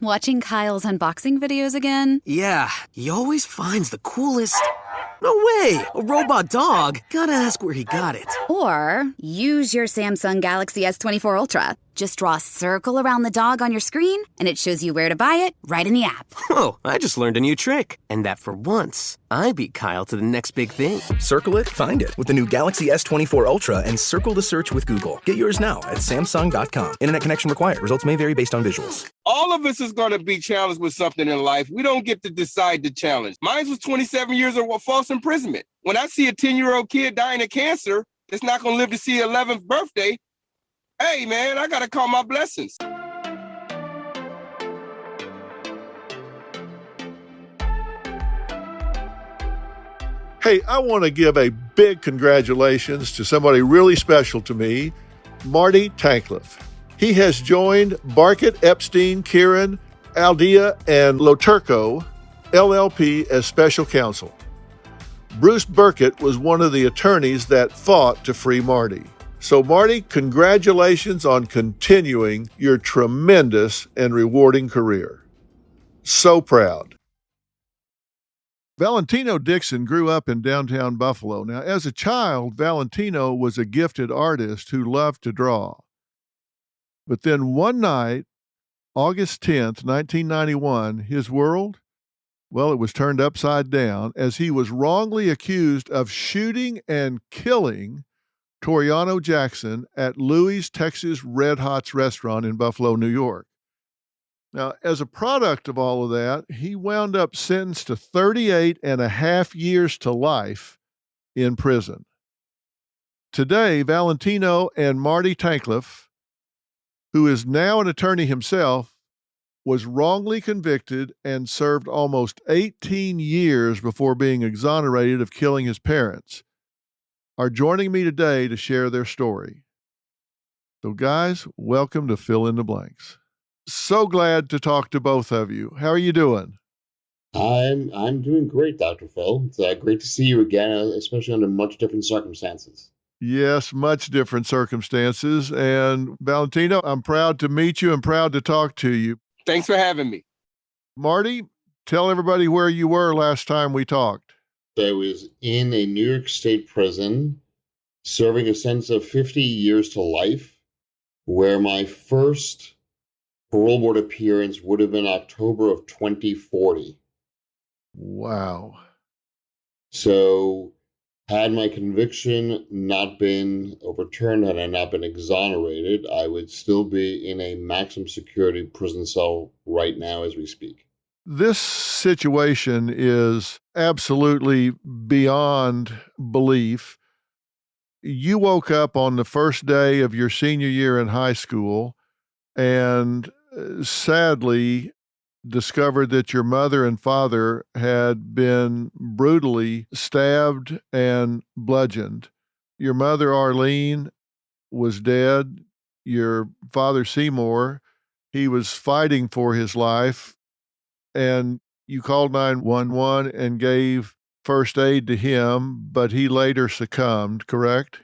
Watching Kyle's unboxing videos again? Yeah, he always finds the coolest... No way! A robot dog? Gotta ask where he got it. Or use your Samsung Galaxy S24 Ultra. Just draw a circle around the dog on your screen, and it shows you where to buy it right in the app. Whoa, I just learned a new trick. And that for once, I beat Kyle to the next big thing. Circle it, find it with the new Galaxy S24 Ultra and circle the search with Google. Get yours now at Samsung.com. Internet connection required. Results may vary based on visuals. All of us is going to be challenged with something in life. We don't get to decide the challenge. Mine was 27 years of false imprisonment. When I see a 10-year-old kid dying of cancer that's not going to live to see 11th birthday, hey, man, I got to call my blessings. Hey, I want to give a big congratulations to somebody really special to me, Marty Tankleff. He has joined Barket, Epstein, Kearon, Aldea LoTurco, LLP as Special Counsel. Bruce Barket was one of the attorneys that fought to free Marty. So Marty, congratulations on continuing your tremendous and rewarding career. So proud. Valentino Dixon grew up in downtown Buffalo. Now, as a child, Valentino was a gifted artist who loved to draw. But then one night, August 10th, 1991, his world, well, it was turned upside down as he was wrongly accused of shooting and killing Toriano Jackson at Louis' Texas Red Hots restaurant in Buffalo, New York. Now, as a product of all of that, he wound up sentenced to 38 and a half years to life in prison. Today, Valentino and Marty Tankleff, who is now an attorney himself, was wrongly convicted and served almost 18 years before being exonerated of killing his parents, are joining me today to share their story. So guys, welcome to Fill in the Blanks. So glad to talk to both of you. How are you doing? I'm doing great, Dr. Phil. It's great to see you again, especially under much different circumstances. Yes, much different circumstances. And Valentino, I'm proud to meet you and proud to talk to you. Thanks for having me. Marty, tell everybody where you were last time we talked. I was in a New York State prison serving a sentence of 50 years to life, where my first parole board appearance would have been October of 2040. Wow. So had my conviction not been overturned, had I not been exonerated, I would still be in a maximum security prison cell right now as we speak. This situation is absolutely beyond belief. You woke up on the first day of your senior year in high school and sadly discovered that your mother and father had been brutally stabbed and bludgeoned. Your mother, Arlene, was dead. Your father, Seymour, he was fighting for his life. And you called 911 and gave first aid to him, but he later succumbed, correct?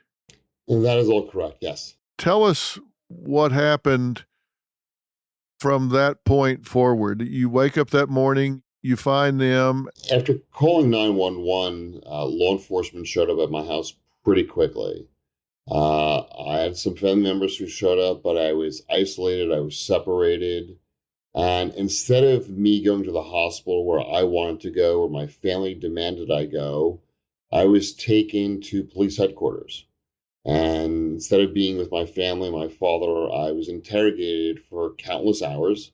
And that is all correct, yes. Tell us what happened from that point forward. You wake up that morning, you find them. After calling 911, law enforcement showed up at my house pretty quickly. I had some family members who showed up, but I was isolated, I was separated. And instead of me going to the hospital where I wanted to go, where my family demanded I go, I was taken to police headquarters. And instead of being with my family, my father, I was interrogated for countless hours.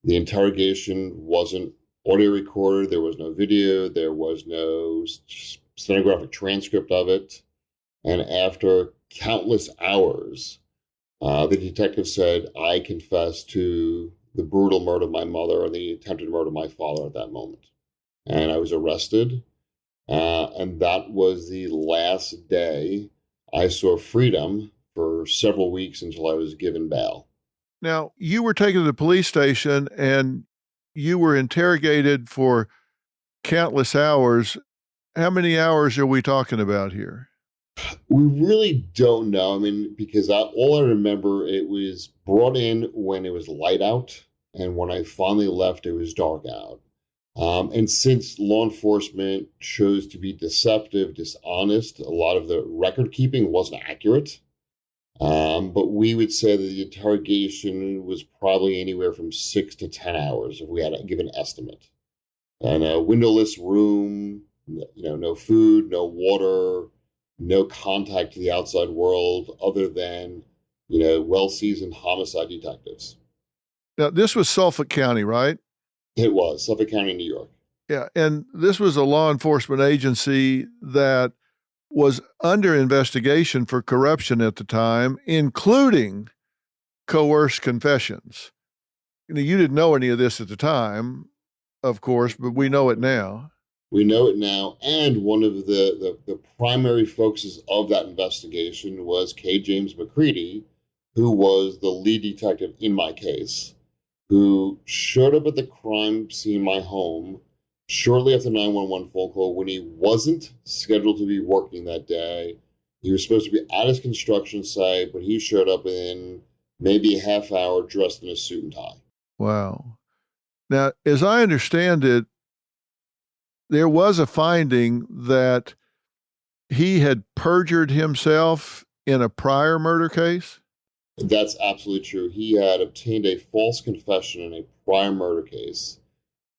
The interrogation wasn't audio recorded. There was no video. There was no stenographic transcript of it. And after countless hours, the detective said, I confess to the brutal murder of my mother and the attempted murder of my father at that moment. And I was arrested. And that was the last day I saw freedom for several weeks until I was given bail. Now, you were taken to the police station and you were interrogated for countless hours. How many hours are we talking about here? We really don't know. I mean, because all I remember, it was brought in when it was light out. And when I finally left, it was dark out. And since law enforcement chose to be deceptive, dishonest, a lot of the record keeping wasn't accurate. But we would say that the interrogation was probably anywhere from 6 to 10 hours if we had to give an estimate. And a windowless room, no food, no water, no contact to the outside world other than, well-seasoned homicide detectives. Now, this was Suffolk County, right? It was Suffolk County, New York. Yeah, and this was a law enforcement agency that was under investigation for corruption at the time, including coerced confessions. You didn't know any of this at the time, of course, but we know it now. We know it now, and one of the primary focuses of that investigation was K. James McCready, who was the lead detective in my case, who showed up at the crime scene, my home, shortly after 911 phone call when he wasn't scheduled to be working that day. He was supposed to be at his construction site, but he showed up in maybe a half hour dressed in a suit and tie. Wow. Now, as I understand it, there was a finding that he had perjured himself in a prior murder case? That's absolutely true. He had obtained a false confession in a prior murder case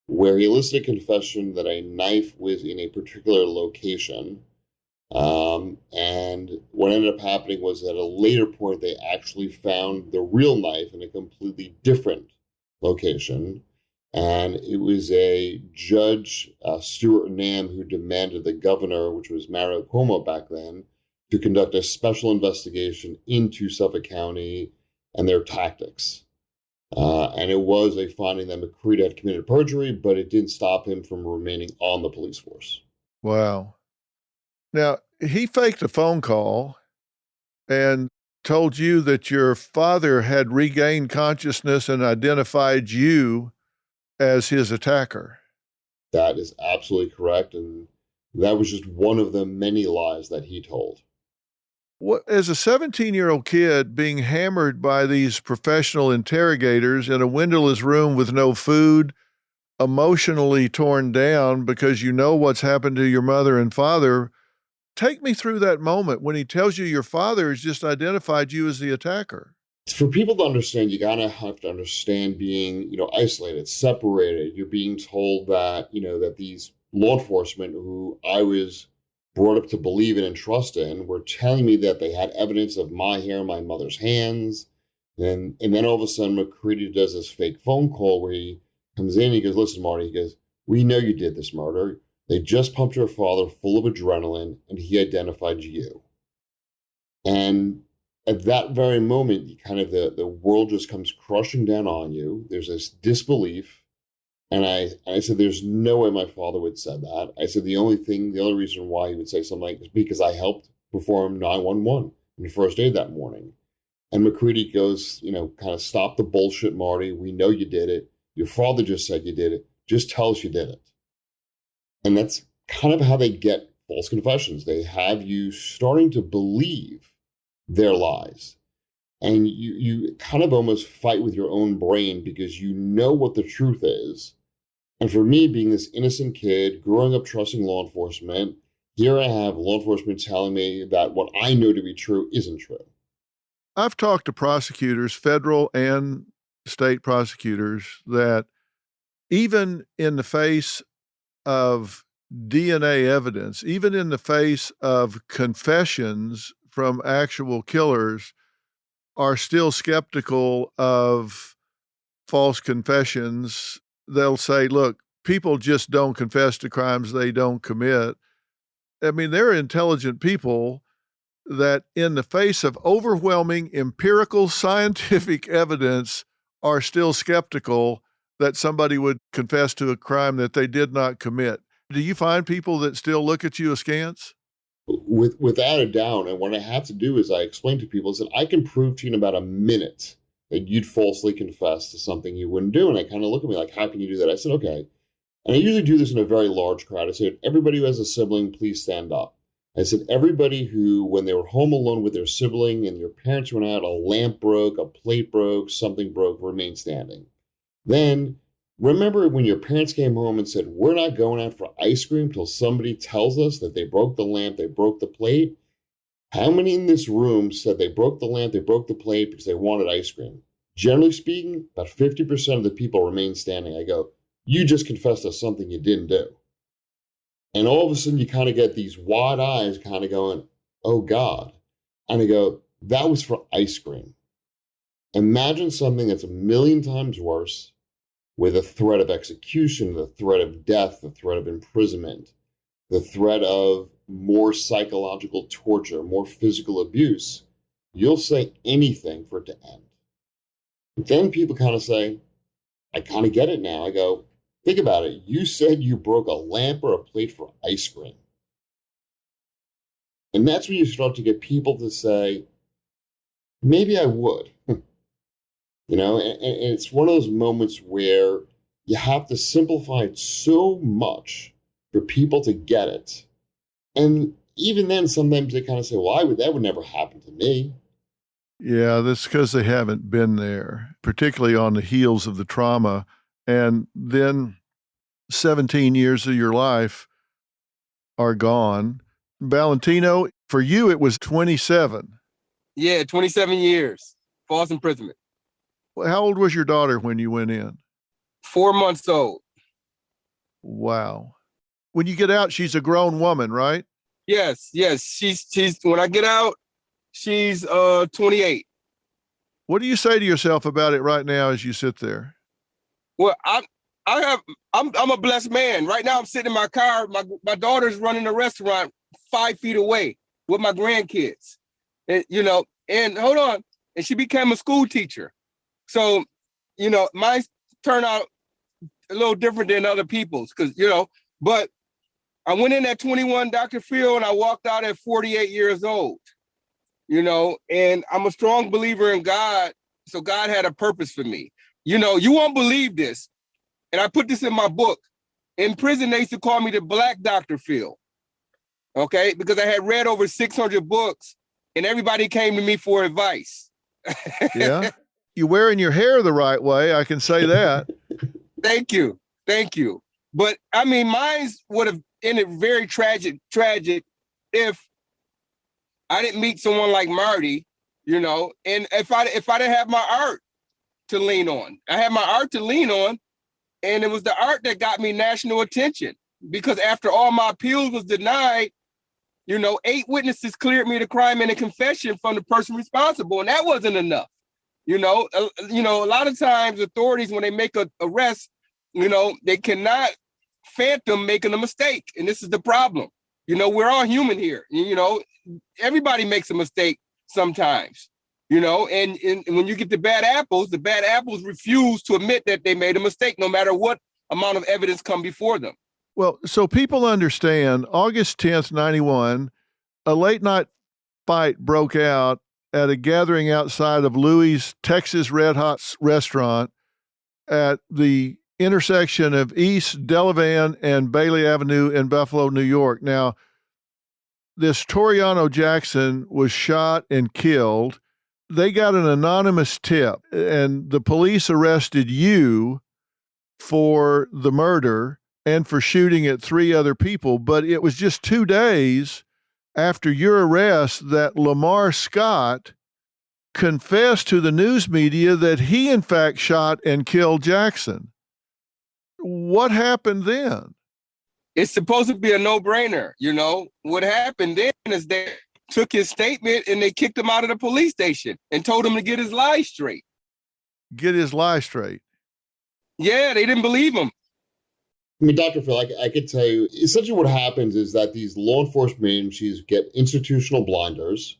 where he elicited a confession that a knife was in a particular location. And what ended up happening was at a later point, they actually found the real knife in a completely different location. And it was a Judge Stuart Nam who demanded the governor, which was Mario Cuomo back then, to conduct a special investigation into Suffolk County and their tactics. And it was a finding that McCready had committed perjury, but it didn't stop him from remaining on the police force. Wow. Now, he faked a phone call and told you that your father had regained consciousness and identified you as his attacker. That is absolutely correct. And that was just one of the many lies that he told. As a 17-year-old kid being hammered by these professional interrogators in a windowless room with no food, emotionally torn down because you know what's happened to your mother and father, take me through that moment when he tells you your father has just identified you as the attacker. For people to understand, you gotta have to understand being, isolated, separated. You're being told that, that these law enforcement who I was brought up to believe in and trust in were telling me that they had evidence of my hair in my mother's hands. And then all of a sudden, McCready does this fake phone call where he comes in, he goes, "Listen, Marty," he goes, "we know you did this murder. They just pumped your father full of adrenaline and he identified you." And at that very moment, kind of the world just comes crushing down on you. There's this disbelief. And I said, there's no way my father would say that. I said, the only reason why he would say something like this is because I helped perform 911 in the first aid that morning. And McCready goes, kind of, "Stop the bullshit, Marty. We know you did it. Your father just said you did it. Just tell us you did it." And that's kind of how they get false confessions. They have you starting to believe their lies. And you kind of almost fight with your own brain because you know what the truth is. And for me, being this innocent kid, growing up trusting law enforcement, here I have law enforcement telling me that what I know to be true isn't true. I've talked to prosecutors, federal and state prosecutors, that even in the face of DNA evidence, even in the face of confessions from actual killers, are still skeptical of false confessions. They'll say, look, people just don't confess to crimes they don't commit. I mean, there are intelligent people that in the face of overwhelming empirical scientific evidence are still skeptical that somebody would confess to a crime that they did not commit. Do you find people that still look at you askance? Without a doubt. And what I have to do is I explain to people is that I can prove to you in about a minute that you'd falsely confess to something you wouldn't do. And they kind of look at me like, how can you do that? I said, okay. And I usually do this in a very large crowd. I said, everybody who has a sibling, please stand up. I said, everybody who, when they were home alone with their sibling and your parents went out, a lamp broke, a plate broke, something broke, remain standing. Then remember when your parents came home and said, we're not going out for ice cream till somebody tells us that they broke the lamp, they broke the plate? How many in this room said they broke the lamp, they broke the plate because they wanted ice cream? Generally speaking, about 50% of the people remain standing. I go, you just confessed to something you didn't do. And all of a sudden you kind of get these wide eyes kind of going, oh God. And I go, that was for ice cream. Imagine something that's a million times worse, with a threat of execution, the threat of death, the threat of imprisonment, the threat of more psychological torture, more physical abuse. You'll say anything for it to end. But then people kind of say, I kind of get it now. I go, think about it. You said you broke a lamp or a plate for ice cream. And that's when you start to get people to say, maybe I would. You know, and it's one of those moments where you have to simplify it so much for people to get it. And even then, sometimes they kind of say, well, that would never happen to me. Yeah, that's because they haven't been there, particularly on the heels of the trauma. And then 17 years of your life are gone. Valentino, for you, it was 27. Yeah, 27 years, false imprisonment. How old was your daughter when you went in? 4 months old. Wow. When you get out, she's a grown woman, right? Yes. She's when I get out, she's 28. What do you say to yourself about it right now as you sit there? Well, I'm a blessed man. Right now I'm sitting in my car. My daughter's running a restaurant 5 feet away with my grandkids. And and hold on. And she became a school teacher. So, mine turned out a little different than other people's because, but I went in at 21, Dr. Phil, and I walked out at 48 years old, and I'm a strong believer in God. So God had a purpose for me. You won't believe this. And I put this in my book. In prison, they used to call me the Black Dr. Phil. Okay. Because I had read over 600 books and everybody came to me for advice. Yeah. You're wearing your hair the right way. I can say that. Thank you. But I mean, mine would have ended very tragic if I didn't meet someone like Marty, and if I didn't have my art to lean on. I had my art to lean on, and it was the art that got me national attention. Because after all my appeals was denied, 8 witnesses cleared me the crime and a confession from the person responsible, and that wasn't enough. A lot of times authorities, when they make an arrest, they cannot phantom making a mistake. And this is the problem. We're all human here. Everybody makes a mistake sometimes, and when you get the bad apples refuse to admit that they made a mistake, no matter what amount of evidence come before them. Well, so people understand, August 10th, 91, a late night fight broke out at a gathering outside of Louis' Texas Red Hot restaurant at the intersection of East Delavan and Bailey Avenue in Buffalo, New York. Now, this Toriano Jackson was shot and killed. They got an anonymous tip, and the police arrested you for the murder and for shooting at 3 other people. But it was just 2 days after your arrest that Lamar Scott confessed to the news media that he, in fact, shot and killed Jackson. What happened then? It's supposed to be a no-brainer, What happened then is they took his statement and they kicked him out of the police station and told him to get his lies straight. Get his lies straight? Yeah, they didn't believe him. I mean, Dr. Phil, I could tell you, essentially what happens is that these law enforcement agencies get institutional blinders.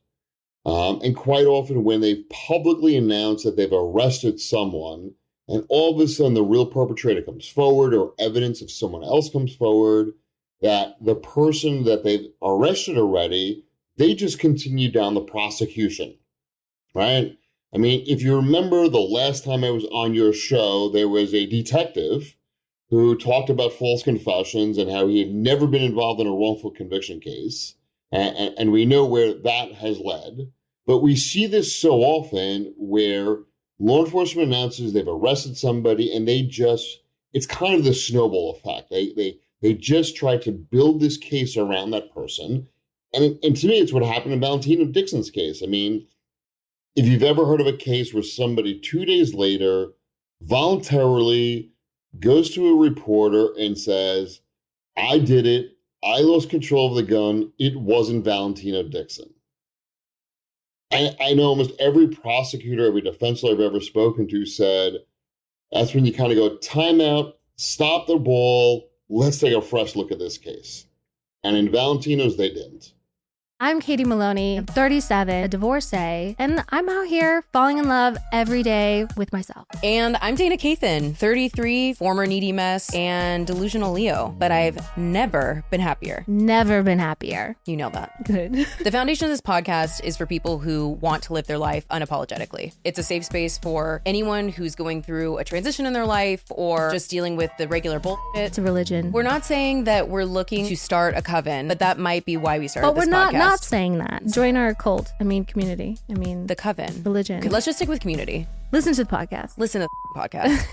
And quite often when they've publicly announced that they've arrested someone, and all of a sudden the real perpetrator comes forward or evidence of someone else comes forward, that the person that they've arrested already, they just continue down the prosecution, right? I mean, if you remember the last time I was on your show, there was a detective who talked about false confessions and how he had never been involved in a wrongful conviction case. And we know where that has led. But we see this so often where law enforcement announces they've arrested somebody, and it's kind of the snowball effect. They just try to build this case around that person. And to me, it's what happened in Valentino Dixon's case. I mean, if you've ever heard of a case where somebody 2 days later voluntarily goes to a reporter and says, I did it, I lost control of the gun, it wasn't Valentino Dixon. I know almost every prosecutor, every defense lawyer I've ever spoken to said, that's when you kind of go, time out, stop the ball, let's take a fresh look at this case. And in Valentino's, they didn't. I'm Katie Maloney, I'm 37, a divorcee, and I'm out here falling in love every day with myself. And I'm Dana Cathan, 33, former needy mess, and delusional Leo, but I've never been happier. Never been happier. You know that. Good. The foundation of this podcast is for people who want to live their life unapologetically. It's a safe space for anyone who's going through a transition in their life or just dealing with the regular bullshit. It's a religion. We're not saying that we're looking to start a coven, but that might be why we started this podcast. But we're not saying that. Join our cult. Community. The coven. Religion. Okay, let's just stick with community. Listen to the podcast. Listen to the podcast.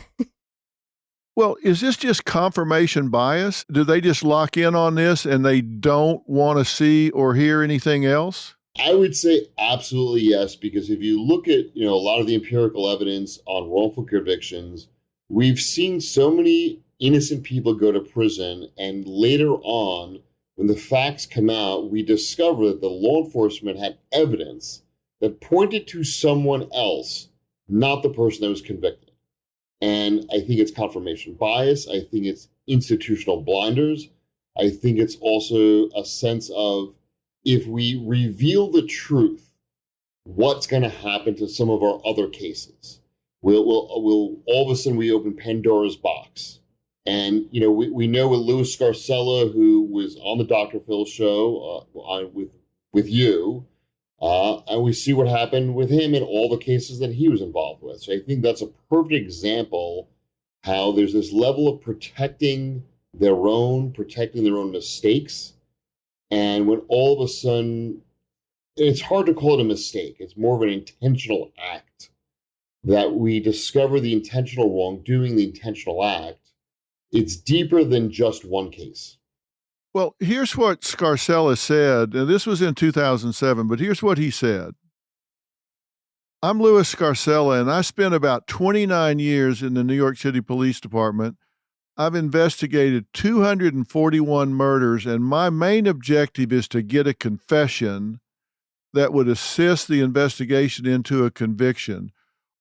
Well, is this just confirmation bias? Do they just lock in on this and they don't want to see or hear anything else? I would say absolutely yes, because if you look at, a lot of the empirical evidence on wrongful convictions, we've seen so many innocent people go to prison, and later on, when the facts come out, we discover that the law enforcement had evidence that pointed to someone else, not the person that was convicted. And I think it's confirmation bias. I think it's institutional blinders. I think it's also a sense of, if we reveal the truth, what's going to happen to some of our other cases? We'll all of a sudden we open Pandora's box. And, we know with Louis Scarcella, who was on the Dr. Phil show with you, and we see what happened with him in all the cases that he was involved with. So I think that's a perfect example how there's this level of protecting their own mistakes. And when all of a sudden, it's hard to call it a mistake. It's more of an intentional act that we discover the intentional wrongdoing, the intentional act. It's deeper than just one case. Well, here's what Scarcella said, and this was in 2007, but here's what he said. I'm Louis Scarcella, and I spent about 29 years in the New York City Police Department. I've investigated 241 murders, and my main objective is to get a confession that would assist the investigation into a conviction.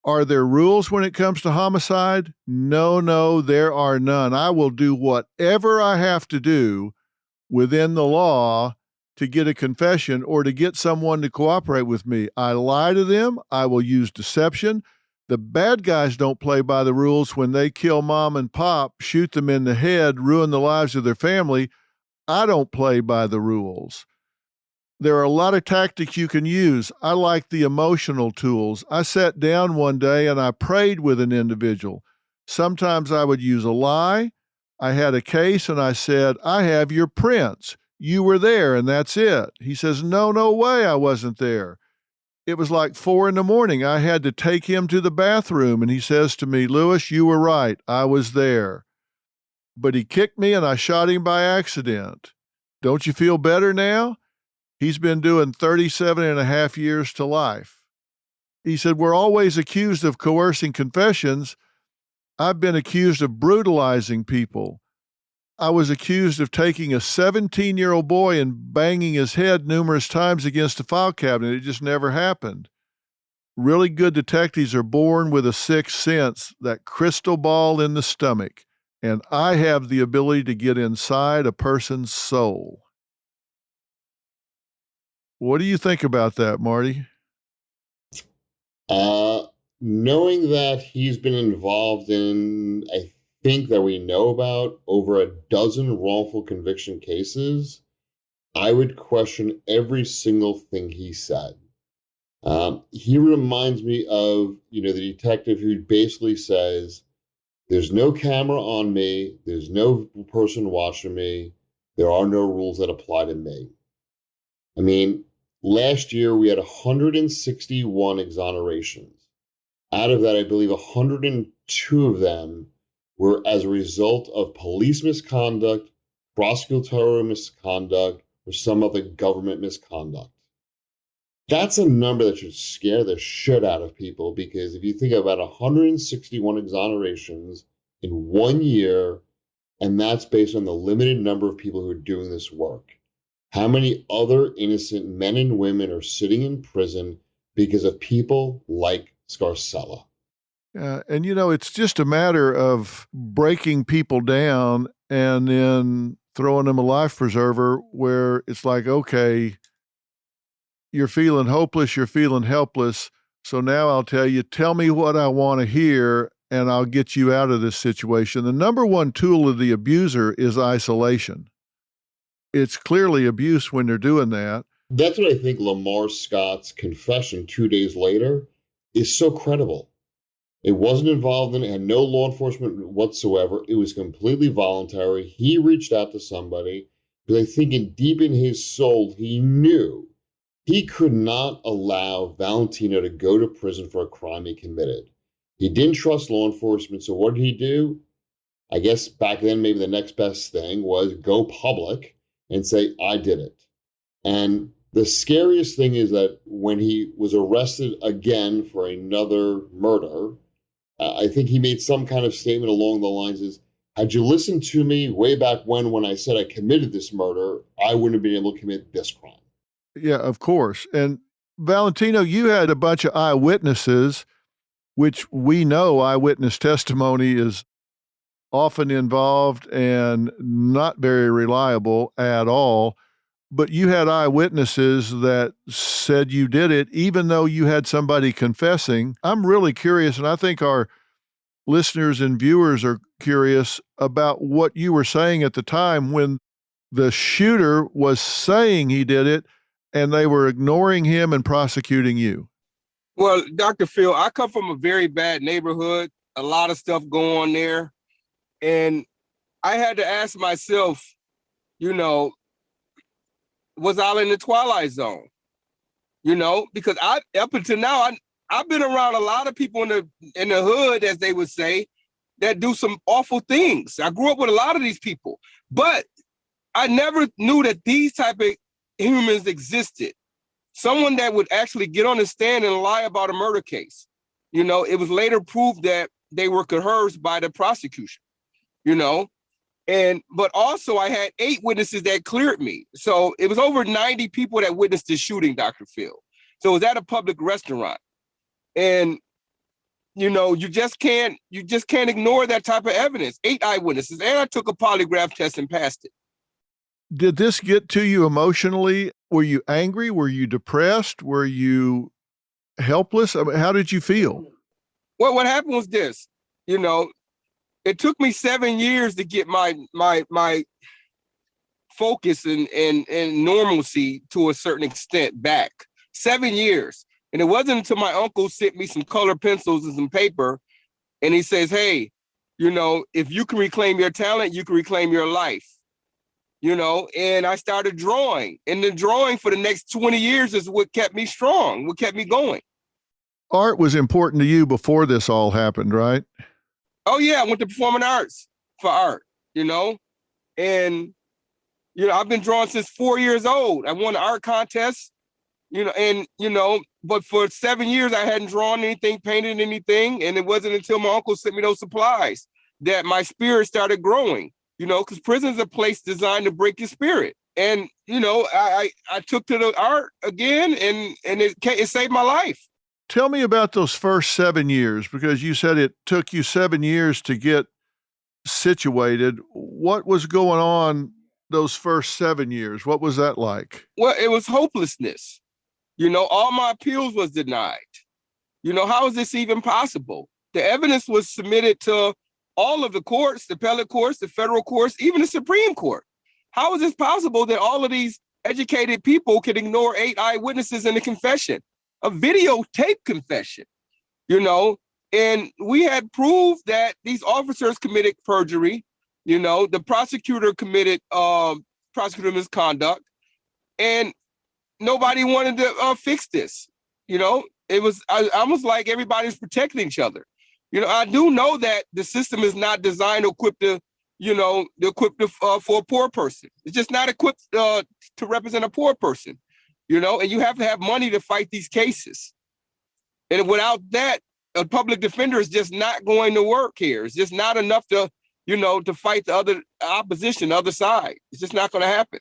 Are there rules when it comes to homicide? No, there are none. I will do whatever I have to do within the law to get a confession or to get someone to cooperate with me. I lie to them. I will use deception. The bad guys don't play by the rules when they kill mom and pop, shoot them in the head, ruin the lives of their family. I don't play by the rules. There are a lot of tactics you can use. I like the emotional tools. I sat down one day and I prayed with an individual. Sometimes I would use a lie. I had a case and I said, I have your prints. You were there and that's it. He says, no way I wasn't there. It was like 4 a.m. I had to take him to the bathroom and he says to me, Louis, you were right. I was there. But he kicked me and I shot him by accident. Don't you feel better now? He's been doing 37 and a half years to life. He said, we're always accused of coercing confessions. I've been accused of brutalizing people. I was accused of taking a 17-year-old boy and banging his head numerous times against a file cabinet. It just never happened. Really good detectives are born with a sixth sense, that crystal ball in the stomach, and I have the ability to get inside a person's soul. What do you think about that, Marty? Knowing that he's been involved in, I think that we know about over a dozen wrongful conviction cases, I would question every single thing he said. He reminds me of, the detective who basically says, there's no camera on me, there's no person watching me, there are no rules that apply to me. I mean, last year we had 161 exonerations. Out of that, I believe 102 of them were as a result of police misconduct, prosecutorial misconduct, or some other government misconduct. That's a number that should scare the shit out of people, because if you think about 161 exonerations in 1 year, and that's based on the limited number of people who are doing this work, how many other innocent men and women are sitting in prison because of people like Scarcella? And, it's just a matter of breaking people down and then throwing them a life preserver where it's like, okay, you're feeling hopeless, you're feeling helpless. So now I'll tell me what I want to hear, and I'll get you out of this situation. The number one tool of the abuser is isolation. It's clearly abuse when they're doing that. That's what I think Lamar Scott's confession 2 days later is so credible. It wasn't involved in it, had no law enforcement whatsoever. It was completely voluntary. He reached out to somebody, but I think deep in his soul, he knew he could not allow Valentino to go to prison for a crime he committed. He didn't trust law enforcement, so what did he do? I guess back then, maybe the next best thing was go public and say, I did it. And the scariest thing is that when he was arrested again for another murder, I think he made some kind of statement along the lines is, had you listened to me way back when I said I committed this murder, I wouldn't have been able to commit this crime. Yeah, of course. And Valentino, you had a bunch of eyewitnesses, which we know eyewitness testimony is often involved and not very reliable at all. But you had eyewitnesses that said you did it, even though you had somebody confessing. I'm really curious, and I think our listeners and viewers are curious about what you were saying at the time when the shooter was saying he did it, and they were ignoring him and prosecuting you. Well, Dr. Phil, I come from a very bad neighborhood, a lot of stuff going on there. And I had to ask myself, was I in the twilight zone? Because up until now, I've been around a lot of people in the hood, as they would say, that do some awful things. I grew up with a lot of these people, but I never knew that these type of humans existed. Someone that would actually get on the stand and lie about a murder case. It was later proved that they were coerced by the prosecution, but also I had 8 witnesses that cleared me. So it was over 90 people that witnessed the shooting, Dr. Phil. So it was at a public restaurant. And, you just can't ignore that type of evidence. 8 eyewitnesses. And I took a polygraph test and passed it. Did this get to you emotionally? Were you angry? Were you depressed? Were you helpless? I mean, how did you feel? Well, what happened was this, it took me 7 years to get my focus and normalcy to a certain extent back. 7 years. And it wasn't until my uncle sent me some colored pencils and some paper, and he says, hey, if you can reclaim your talent, you can reclaim your life. And I started drawing. And the drawing for the next 20 years is what kept me strong, what kept me going. Art was important to you before this all happened, right? Oh, yeah. I went to performing arts for art, And, I've been drawing since 4 years old. I won an art contest, but for 7 years, I hadn't drawn anything, painted anything. And it wasn't until my uncle sent me those supplies that my spirit started growing. Because prison's a place designed to break your spirit. And, I took to the art again, and it saved my life. Tell me about those first 7 years, because you said it took you 7 years to get situated. What was going on those first 7 years? What was that like? Well, it was hopelessness. All my appeals was denied. How is this even possible? The evidence was submitted to all of the courts, the appellate courts, the federal courts, even the Supreme Court. How is this possible that all of these educated people can ignore 8 eyewitnesses in a confession, a videotape confession, And we had proved that these officers committed perjury. The prosecutor committed prosecutor misconduct, and nobody wanted to fix this. it was almost like everybody's protecting each other. I do know that the system is not designed or equipped for a poor person. It's just not equipped to represent a poor person, and you have to have money to fight these cases. And without that, a public defender is just not going to work here. It's just not enough to fight the other opposition, the other side. It's just not going to happen.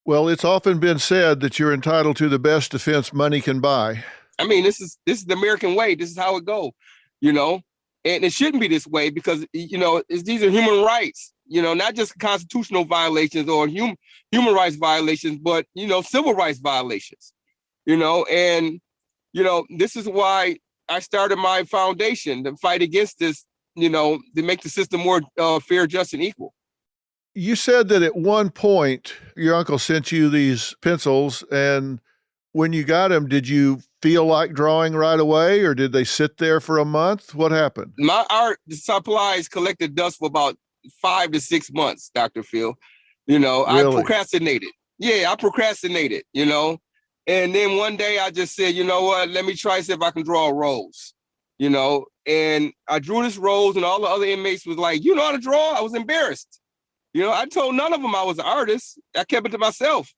Well, it's often been said that you're entitled to the best defense money can buy. I mean, this is the American way. This is how it goes, and it shouldn't be this way because, these are human rights, not just constitutional violations or human rights violations, but, civil rights violations, and, this is why I started my foundation to fight against this, to make the system more fair, just, and equal. You said that at one point your uncle sent you these pencils, and when you got them, did you feel like drawing right away, or did they sit there for a month? What happened? My art supplies collected dust for about 5 to 6 months, Dr. Phil. Really? I procrastinated. Yeah, I procrastinated, and then one day I just said, you know what, let me try see if I can draw a rose, and I drew this rose, and all the other inmates was like, you know how to draw? I was embarrassed. I told none of them I was an artist. I kept it to myself.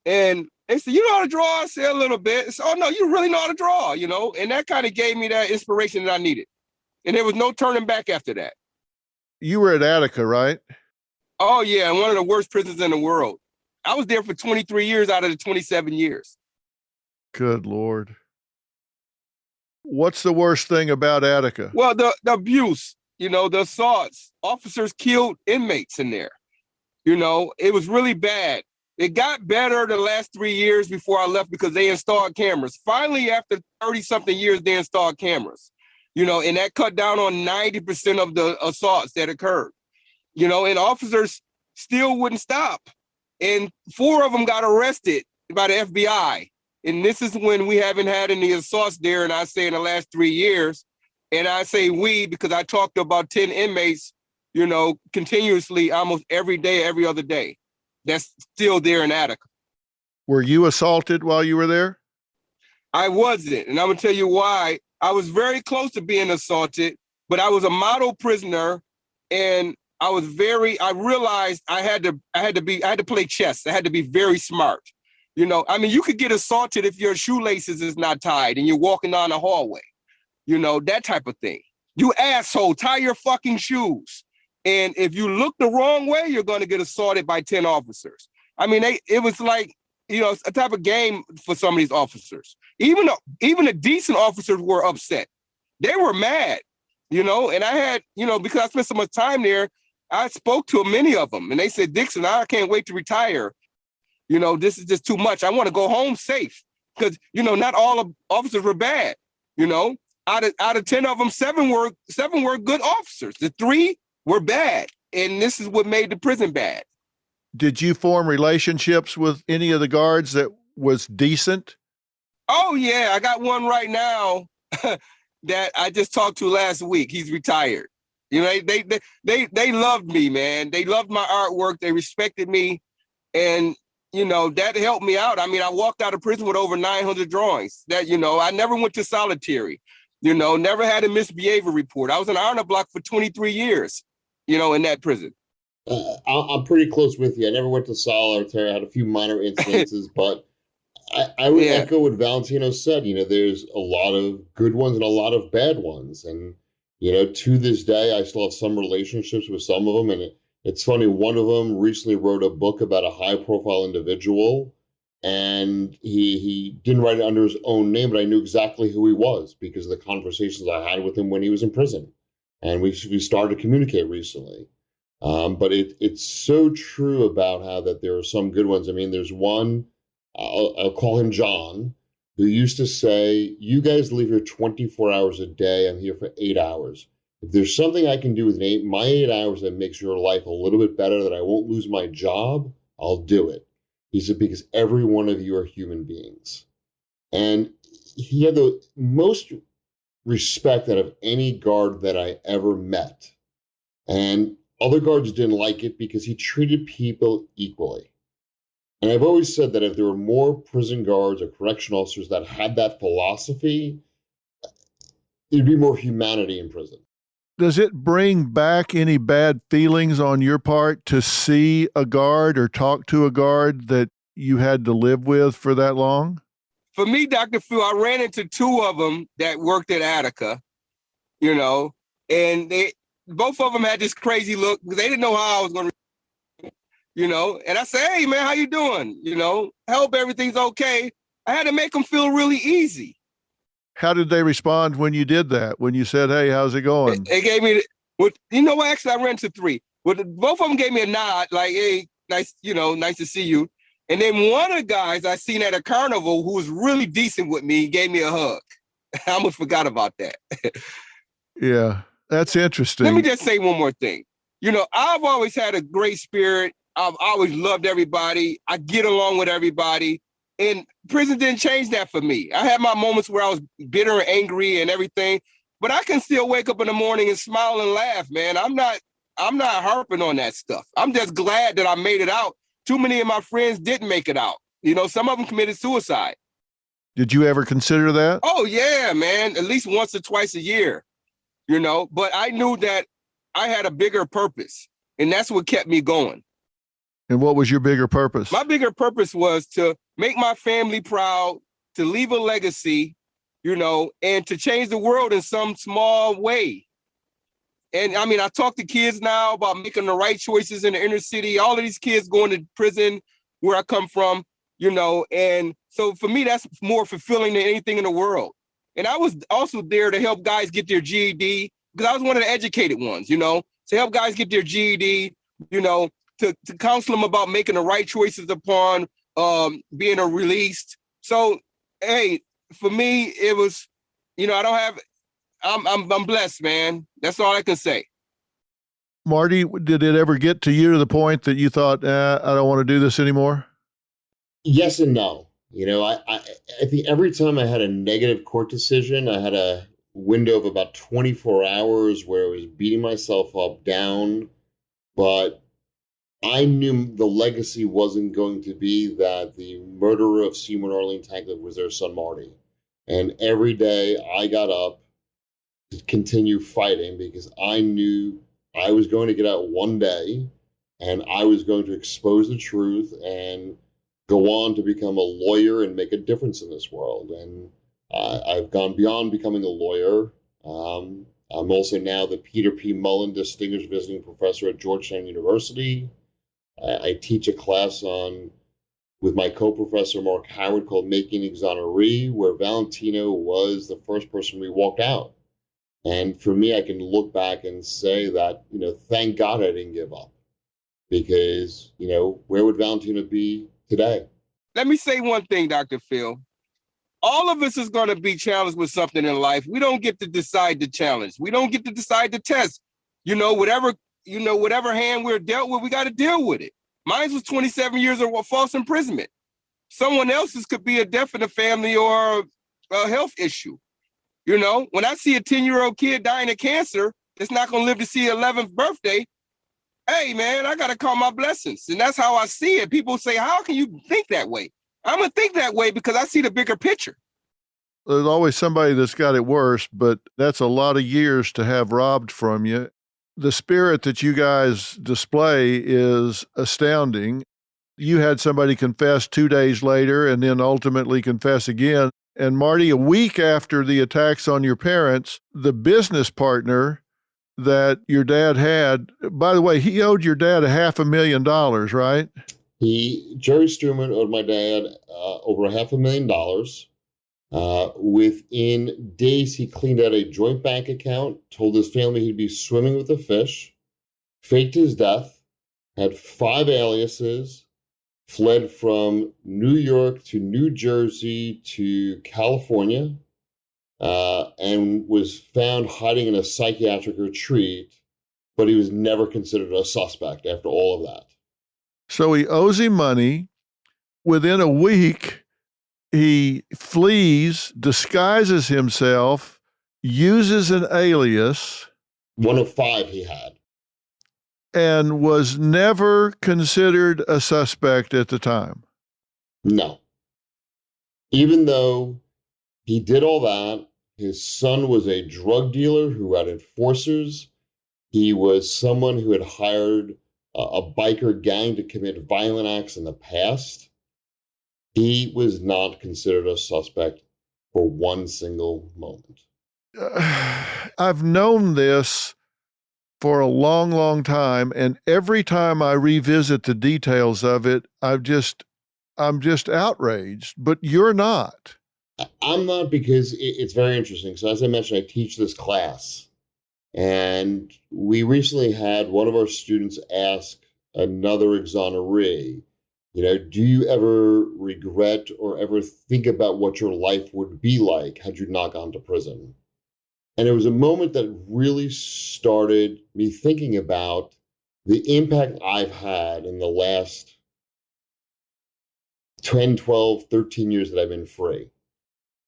And they said, you know how to draw? I said, a little bit. I said, oh, no, you really know how to draw, and that kind of gave me that inspiration that I needed. And there was no turning back after that. You were at Attica, right? Oh, yeah, in one of the worst prisons in the world. I was there for 23 years out of the 27 years. Good Lord. What's the worst thing about Attica? Well, the abuse, the assaults. Officers killed inmates in there. It was really bad. It got better the last 3 years before I left because they installed cameras. Finally, after 30-something years, they installed cameras, and that cut down on 90% of the assaults that occurred, and officers still wouldn't stop. And 4 of them got arrested by the FBI. And this is when we haven't had any assaults there, and I say in the last 3 years. And I say we because I talked to about 10 inmates, continuously almost every day, every other day. That's still there in Attica. Were you assaulted while you were there? I wasn't. And I'm going to tell you why. I was very close to being assaulted, but I was a model prisoner. And I realized I had to play chess. I had to be very smart. You could get assaulted if your shoelaces is not tied and you're walking down the hallway. That type of thing. You asshole, tie your fucking shoes. And if you look the wrong way, you're going to get assaulted by 10 officers. It was like, a type of game for some of these officers. Even the decent officers were upset. They were mad, and I had, because I spent so much time there, I spoke to many of them and they said, Dixon, I can't wait to retire. This is just too much. I want to go home safe because, not all officers were bad, Out of 10 of them, 7 were good officers. The 3 were bad. And this is what made the prison bad. Did you form relationships with any of the guards that was decent? Oh, yeah. I got one right now that I just talked to last week. He's retired. They loved me, man. They loved my artwork. They respected me. And, that helped me out. I walked out of prison with over 900 drawings. That, I never went to solitary. Never had a misbehavior report. I was in honor block for 23 years, in that prison. I'm pretty close with you. I never went to solitary. I had a few minor incidences, but I would echo what Valentino said. There's a lot of good ones and a lot of bad ones. And, to this day, I still have some relationships with some of them. And it's funny, one of them recently wrote a book about a high-profile individual. And he didn't write it under his own name, but I knew exactly who he was because of the conversations I had with him when he was in prison. And we started to communicate recently. But it's so true about how that there are some good ones. There's one, I'll call him John, who used to say, you guys leave here 24 hours a day. I'm here for 8 hours. If there's something I can do with my 8 hours that makes your life a little bit better, that I won't lose my job, I'll do it. He said, because every one of you are human beings. And he had the most respect out of any guard that I ever met. And other guards didn't like it because he treated people equally. And I've always said that if there were more prison guards or correction officers that had that philosophy, there'd be more humanity in prison. Does it bring back any bad feelings on your part to see a guard or talk to a guard that you had to live with for that long? For me, Dr. Phil, I ran into two of them that worked at Attica, and both of them had this crazy look because they didn't know how I was going to, and I said, hey, man, how you doing? I hope everything's okay. I had to make them feel really easy. How did they respond when you did that? When you said, hey, how's it going? They gave me, actually, I ran to three. Both of them gave me a nod, like, hey, nice, nice to see you. And then one of the guys I seen at a carnival who was really decent with me gave me a hug. I almost forgot about that. Yeah, that's interesting. Let me just say one more thing. I've always had a great spirit. I've always loved everybody. I get along with everybody. And prison didn't change that for me. I had my moments where I was bitter and angry and everything, but I can still wake up in the morning and smile and laugh, man. I'm not harping on that stuff. I'm just glad that I made it out. Too many of my friends didn't make it out. Some of them committed suicide. Did you ever consider that? Oh, yeah, man. At least once or twice a year, but I knew that I had a bigger purpose, and that's what kept me going. And what was your bigger purpose? My bigger purpose was to make my family proud, to leave a legacy, and to change the world in some small way. And I mean, I talk to kids now about making the right choices in the inner city. All of these kids going to prison where I come from, and so for me, that's more fulfilling than anything in the world. And I was also there to help guys get their GED because I was one of the educated ones, to help guys get their GED, to counsel them about making the right choices upon being released. So, hey, for me, it was, I'm blessed, man. That's all I can say. Marty, did it ever get to you to the point that you thought, I don't want to do this anymore? Yes and no. I think every time I had a negative court decision, I had a window of about 24 hours where I was beating myself up down, but I knew the legacy wasn't going to be that the murderer of Seymour and Arlene Tankleff was their son, Marty. And every day I got up to continue fighting because I knew I was going to get out one day and I was going to expose the truth and go on to become a lawyer and make a difference in this world. And I've gone beyond becoming a lawyer. I'm also now the Peter P. Mullen Distinguished Visiting Professor at Georgetown University. I teach a class with my co-professor Mark Howard called Making Exoneree, where Valentino was the first person we walked out. And for me, I can look back and say that, thank God I didn't give up. Because, where would Valentino be today? Let me say one thing, Dr. Phil. All of us is going to be challenged with something in life. We don't get to decide the challenge. We don't get to decide the test. Whatever hand we're dealt with, we got to deal with it. Mine was 27 years of false imprisonment. Someone else's could be a death in the family or a health issue. When I see a 10-year-old kid dying of cancer that's not going to live to see 11th birthday, hey, man, I got to call my blessings. And that's how I see it. People say, how can you think that way? I'm going to think that way because I see the bigger picture. There's always somebody that's got it worse, but that's a lot of years to have robbed from you. The spirit that you guys display is astounding. You had somebody confess 2 days later and then ultimately confess again. And Marty, a week after the attacks on your parents, the business partner that your dad had, by the way, he owed your dad $500,000, right? Jerry Struman owed my dad over $500,000. Within days, he cleaned out a joint bank account, told his family he'd be swimming with a fish, faked his death, had 5 aliases, fled from New York to New Jersey to California, and was found hiding in a psychiatric retreat, but he was never considered a suspect after all of that. So he owes him money. Within a week, he flees, disguises himself, uses an alias. One of 5 he had. And was never considered a suspect at the time. No. Even though he did all that, his son was a drug dealer who had enforcers. He was someone who had hired a biker gang to commit violent acts in the past. He was not considered a suspect for one single moment. I've known this for a long, long time, and every time I revisit the details of it, I'm just outraged. But you're not. I'm not, because it's very interesting. So as I mentioned, I teach this class, and we recently had one of our students ask another exoneree, do you ever regret or ever think about what your life would be like had you not gone to prison? And it was a moment that really started me thinking about the impact I've had in the last 10, 12, 13 years that I've been free.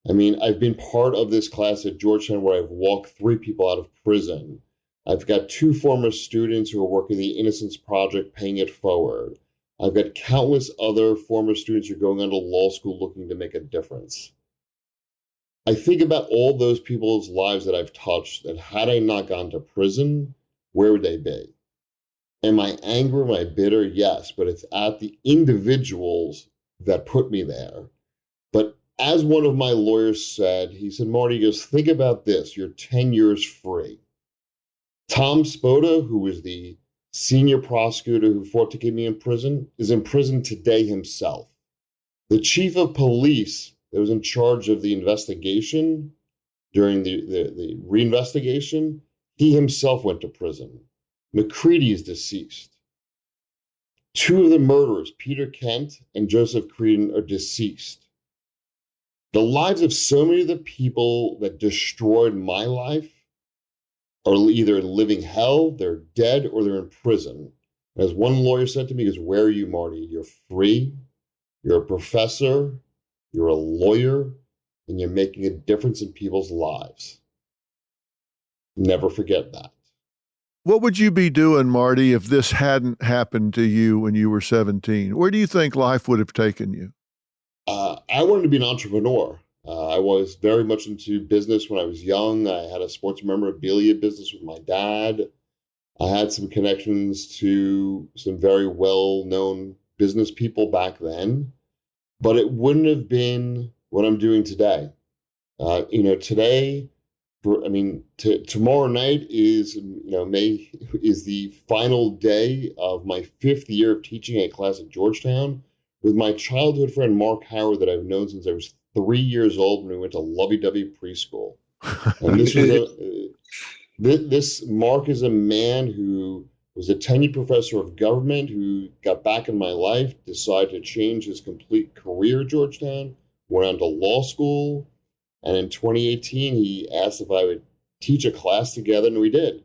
I mean, I've been part of this class at Georgetown where I've walked 3 people out of prison. I've got 2 former students who are working the Innocence Project, paying it forward. I've got countless other former students who are going on to law school looking to make a difference. I think about all those people's lives that I've touched, that had I not gone to prison, where would they be? Am I angry? Am I bitter? Yes, but it's at the individuals that put me there. But as one of my lawyers said, he said, Marty, he goes, think about this. You're 10 years free. Tom Spoda, who was the senior prosecutor who fought to keep me in prison, is in prison today himself. The chief of police that was in charge of the investigation during the reinvestigation, he himself went to prison. McCready is deceased. 2 of the murderers, Peter Kent and Joseph Creedon, are deceased. The lives of so many of the people that destroyed my life are either living hell, they're dead, or they're in prison. As one lawyer said to me, he goes, where are you, Marty? You're free, you're a professor, you're a lawyer, and you're making a difference in people's lives. Never forget that. What would you be doing, Marty, if this hadn't happened to you when you were 17? Where do you think life would have taken you? I wanted to be an entrepreneur. I was very much into business when I was young. I had a sports memorabilia business with my dad. I had some connections to some very well-known business people back then, but it wouldn't have been what I'm doing today. Today, tomorrow night is, May is the final day of my 5th year of teaching a class at Georgetown with my childhood friend Mark Howard that I've known since I was 3 years old when we went to lovey-dovey preschool. And this Mark is a man who was a tenured professor of government who got back in my life, decided to change his complete career at Georgetown, went on to law school, and in 2018, he asked if I would teach a class together, and we did.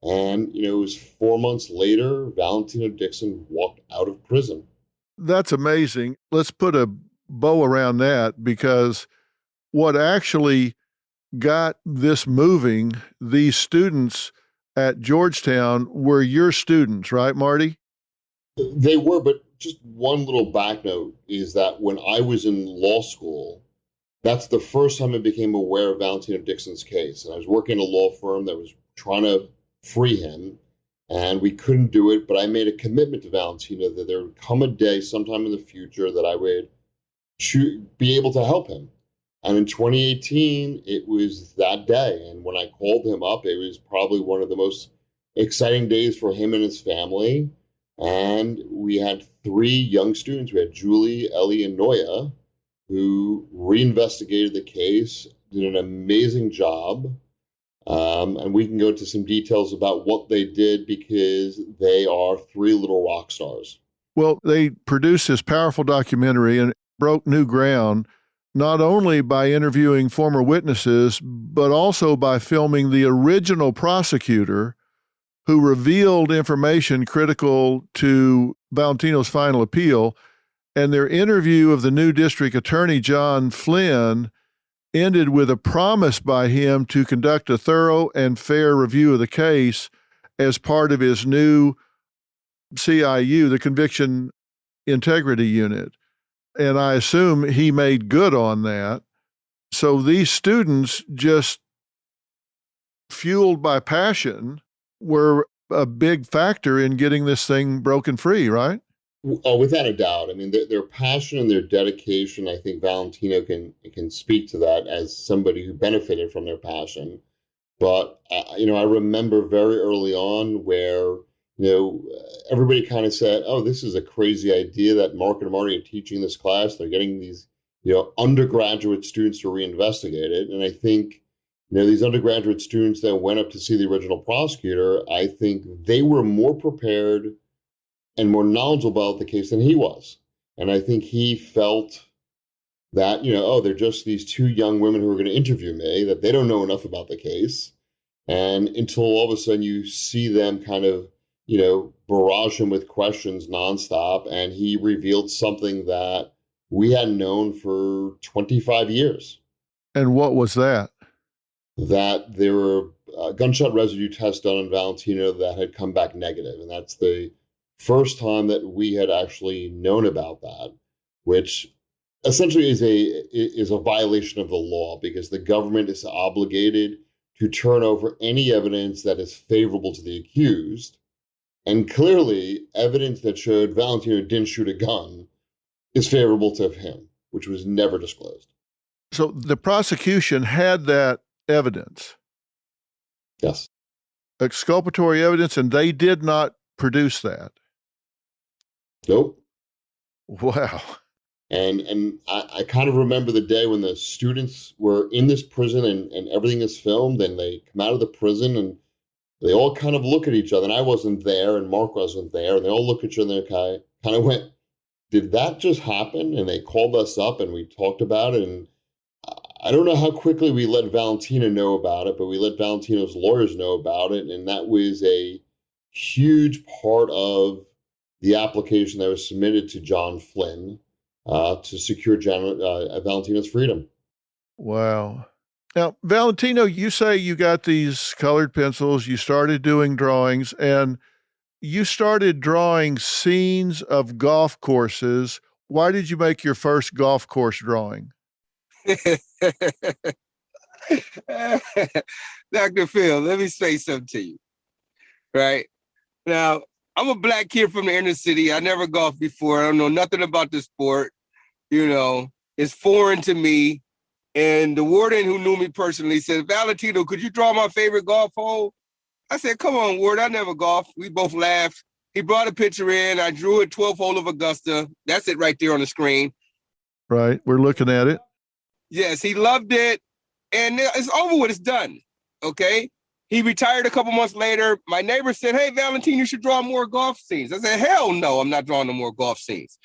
And, it was 4 months later, Valentino Dixon walked out of prison. That's amazing. Let's put a bow around that, because what actually got this moving, these students at Georgetown were your students, right, Marty? They were, but just one little back note is that when I was in law school, that's the first time I became aware of Valentino Dixon's case. And I was working in a law firm that was trying to free him, and we couldn't do it. But I made a commitment to Valentino that there would come a day sometime in the future that I would be able to help him. And in 2018, it was that day. And when I called him up, it was probably one of the most exciting days for him and his family. And we had 3 young students. We had Julie, Ellie, and Noya, who reinvestigated the case, did an amazing job. And we can go into some details about what they did, because they are 3 little rock stars. Well, they produced this powerful documentary and broke new ground, not only by interviewing former witnesses, but also by filming the original prosecutor who revealed information critical to Valentino's final appeal. And their interview of the new district attorney, John Flynn, ended with a promise by him to conduct a thorough and fair review of the case as part of his new CIU, the Conviction Integrity Unit. And I assume he made good on that. So these students, just fueled by passion, were a big factor in getting this thing broken free, right? Oh, without a doubt. I mean, their passion and their dedication, I think Valentino can speak to that as somebody who benefited from their passion. But, I remember very early on where, everybody kind of said, oh, this is a crazy idea that Mark and Marty are teaching this class. They're getting these, undergraduate students to reinvestigate it. And I think, these undergraduate students that went up to see the original prosecutor, I think they were more prepared and more knowledgeable about the case than he was. And I think he felt that, they're just these two young women who are going to interview me, that they don't know enough about the case. And until all of a sudden you see them kind of, barrage him with questions nonstop. And he revealed something that we hadn't known for 25 years. And what was that? That there were gunshot residue tests done on Valentino that had come back negative. And that's the first time that we had actually known about that, which essentially is a violation of the law, because the government is obligated to turn over any evidence that is favorable to the accused. And clearly, evidence that showed Valentino didn't shoot a gun is favorable to him, which was never disclosed. So the prosecution had that evidence. Yes. Exculpatory evidence, and they did not produce that. Nope. Wow. And I kind of remember the day when the students were in this prison and everything is filmed, and they come out of the prison and they all kind of look at each other. And I wasn't there and Mark wasn't there. And they all look at each other and kind of went, did that just happen? And they called us up and we talked about it. And I don't know how quickly we let Valentino know about it, but we let Valentino's lawyers know about it. And that was a huge part of the application that was submitted to John Flynn to secure Valentino's freedom. Wow. Now, Valentino, you say you got these colored pencils, you started doing drawings, and you started drawing scenes of golf courses. Why did you make your first golf course drawing? Dr. Phil, let me say something to you. Right? Now, I'm a black kid from the inner city. I never golfed before. I don't know nothing about the sport. It's foreign to me. And the warden who knew me personally said, Valentino, could you draw my favorite golf hole? I said, come on, Ward, I never golfed. We both laughed. He brought a picture in. I drew it, 12th hole of Augusta. That's it right there on the screen. Right. We're looking at it. Yes, he loved it. And it's over with. It's done. Okay. He retired a couple months later. My neighbor said, hey, Valentino, you should draw more golf scenes. I said, hell no, I'm not drawing no more golf scenes.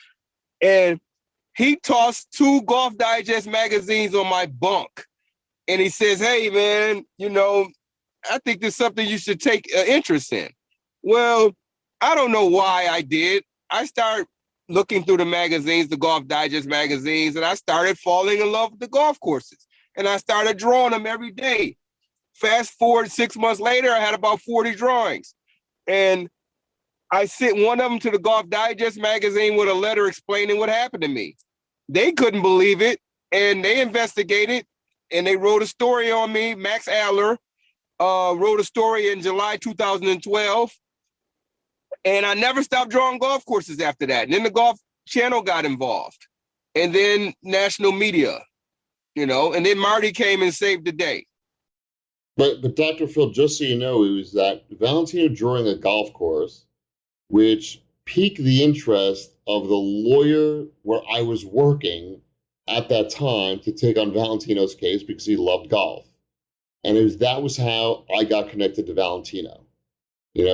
And he tossed 2 Golf Digest magazines on my bunk. And he says, hey, man, I think there's something you should take interest in. Well, I don't know why I did. I started looking through the magazines, the Golf Digest magazines, and I started falling in love with the golf courses. And I started drawing them every day. Fast forward 6 months later, I had about 40 drawings. And I sent one of them to the Golf Digest magazine with a letter explaining what happened to me. They couldn't believe it, and they investigated, and they wrote a story on me. Max Adler wrote a story in July 2012, and I never stopped drawing golf courses after that. And then the Golf Channel got involved, and then national media, and then Marty came and saved the day. But Dr. Phil, just so you know, it was that Valentino drawing a golf course, which piqued the interest of the lawyer where I was working at that time to take on Valentino's case because he loved golf. And that was how I got connected to Valentino.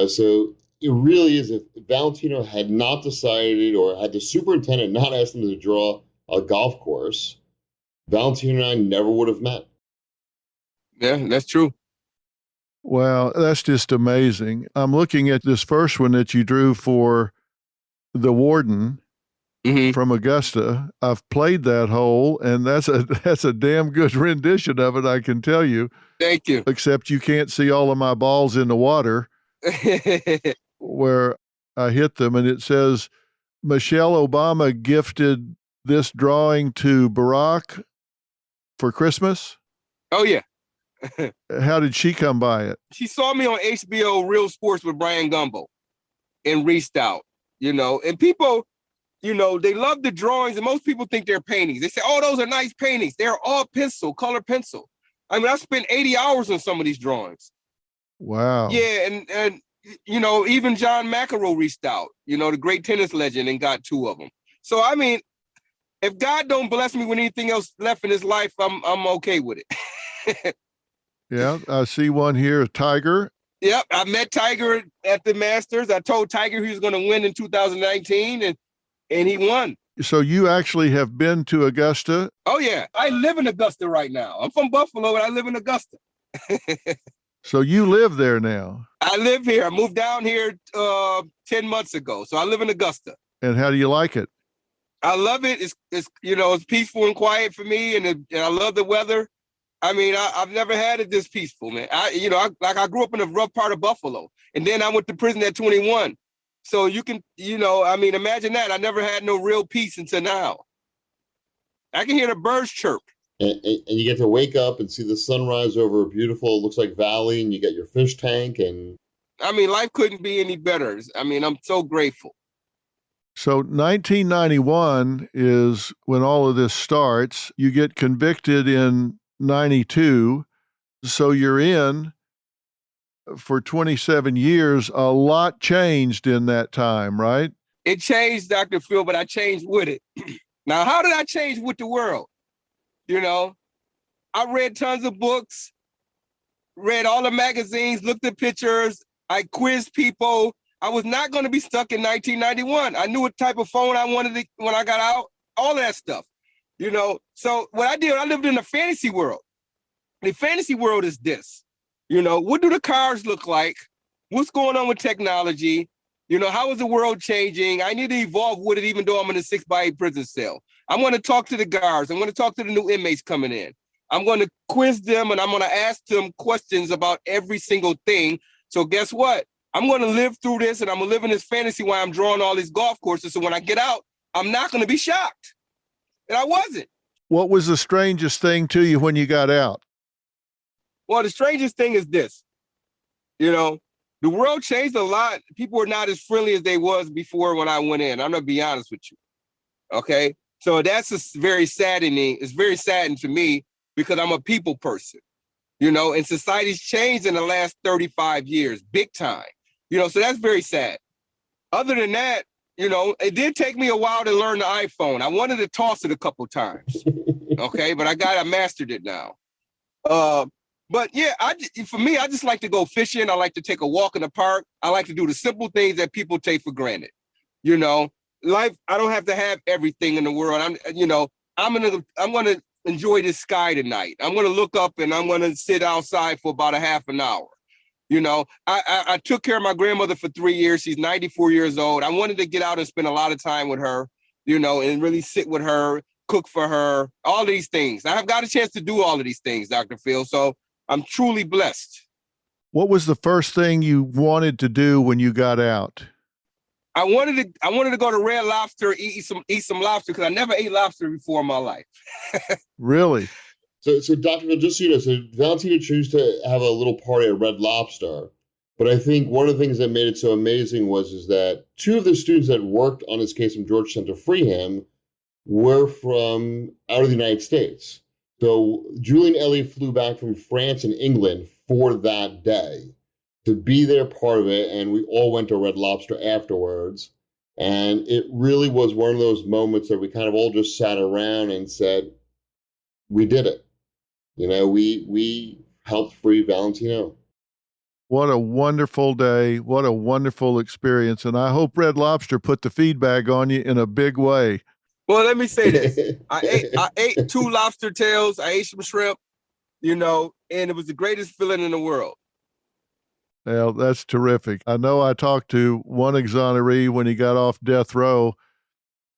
So it really is, if Valentino had not decided, or had the superintendent not asked him to draw a golf course, Valentino and I never would have met. Yeah, that's true. Wow, that's just amazing. I'm looking at this first one that you drew for the warden from Augusta. I've played that hole, and that's a damn good rendition of it, I can tell you. Thank you. Except you can't see all of my balls in the water where I hit them, and it says, Michelle Obama gifted this drawing to Barack for Christmas? Oh, yeah. How did she come by it? She saw me on HBO Real Sports with Brian Gumbo and reached out, and people, they love the drawings, and most people think they're paintings. They say, oh, those are nice paintings. They're all color pencil. I mean, I spent 80 hours on some of these drawings. Wow. Yeah, and even John McEnroe reached out, the great tennis legend, and got 2 of them. So, I mean, if God don't bless me with anything else left in his life, I'm okay with it. Yeah, I see one here, a tiger. Yep, I met Tiger at the Masters. I told Tiger he was going to win in 2019, and he won. So you actually have been to Augusta? Oh, yeah. I live in Augusta right now. I'm from Buffalo, and I live in Augusta. So you live there now? I live here. I moved down here 10 months ago, so I live in Augusta. And how do you like it? I love it. It's peaceful and quiet for me, and I love the weather. I mean, I've never had it this peaceful, man. I grew up in a rough part of Buffalo, and then I went to prison at 21. So you can, imagine that. I never had no real peace until now. I can hear the birds chirp. And you get to wake up and see the sunrise over a beautiful, looks like valley, and you get your fish tank. And I mean, life couldn't be any better. I mean, I'm so grateful. So 1991 is when all of this starts. You get convicted in 92. So you're in for 27 years. A lot changed in that time, right? It changed, Dr. Phil, but I changed with it. Now, how did I change with the world? I read tons of books, read all the magazines, looked at pictures. I quizzed people. I was not going to be stuck in 1991. I knew what type of phone I wanted when I got out, all of that stuff. So what I did, I lived in a fantasy world. The fantasy world is this, what do the cars look like? What's going on with technology? How is the world changing? I need to evolve with it, even though I'm in a 6x8 prison cell. I'm going to talk to the guards. I'm going to talk to the new inmates coming in. I'm going to quiz them, and I'm going to ask them questions about every single thing. So guess what? I'm going to live through this, and I'm going to live in this fantasy while I'm drawing all these golf courses. So when I get out, I'm not going to be shocked. And I wasn't. What was the strangest thing to you when you got out? Well, the strangest thing is this. The world changed a lot. People are not as friendly as they was before when I went in. I'm going to be honest with you. Okay? So that's very saddening. It's very saddening to me because I'm a people person. And society's changed in the last 35 years, big time. So that's very sad. Other than that, it did take me a while to learn the iPhone. I wanted to toss it a couple times, okay? But I mastered it now. But yeah, for me, I just like to go fishing. I like to take a walk in the park. I like to do the simple things that people take for granted. Life, I don't have to have everything in the world. I'm gonna enjoy this sky tonight. I'm gonna look up and I'm gonna sit outside for about a half an hour. I took care of my grandmother for 3 years. She's 94 years old. I wanted to get out and spend a lot of time with her, and really sit with her, cook for her, all these things. I have got a chance to do all of these things, Dr. Phil. So I'm truly blessed. What was the first thing you wanted to do when you got out? I wanted to go to Red Lobster, eat some lobster, because I never ate lobster before in my life. Really? So Dr. Phil, just so Valentino chose to have a little party at Red Lobster, but I think one of the things that made it so amazing is that 2 of the students that worked on his case from Georgetown to free him were from out of the United States. So Julian Elliott flew back from France and England for that day to be there, part of it, and we all went to Red Lobster afterwards. And it really was one of those moments that we kind of all just sat around and said, we did it. We helped free Valentino. What a wonderful day. What a wonderful experience. And I hope Red Lobster put the feedback on you in a big way. Well, let me say this. I ate 2 lobster tails. I ate some shrimp, and it was the greatest feeling in the world. Well, that's terrific. I know I talked to one exoneree when he got off death row,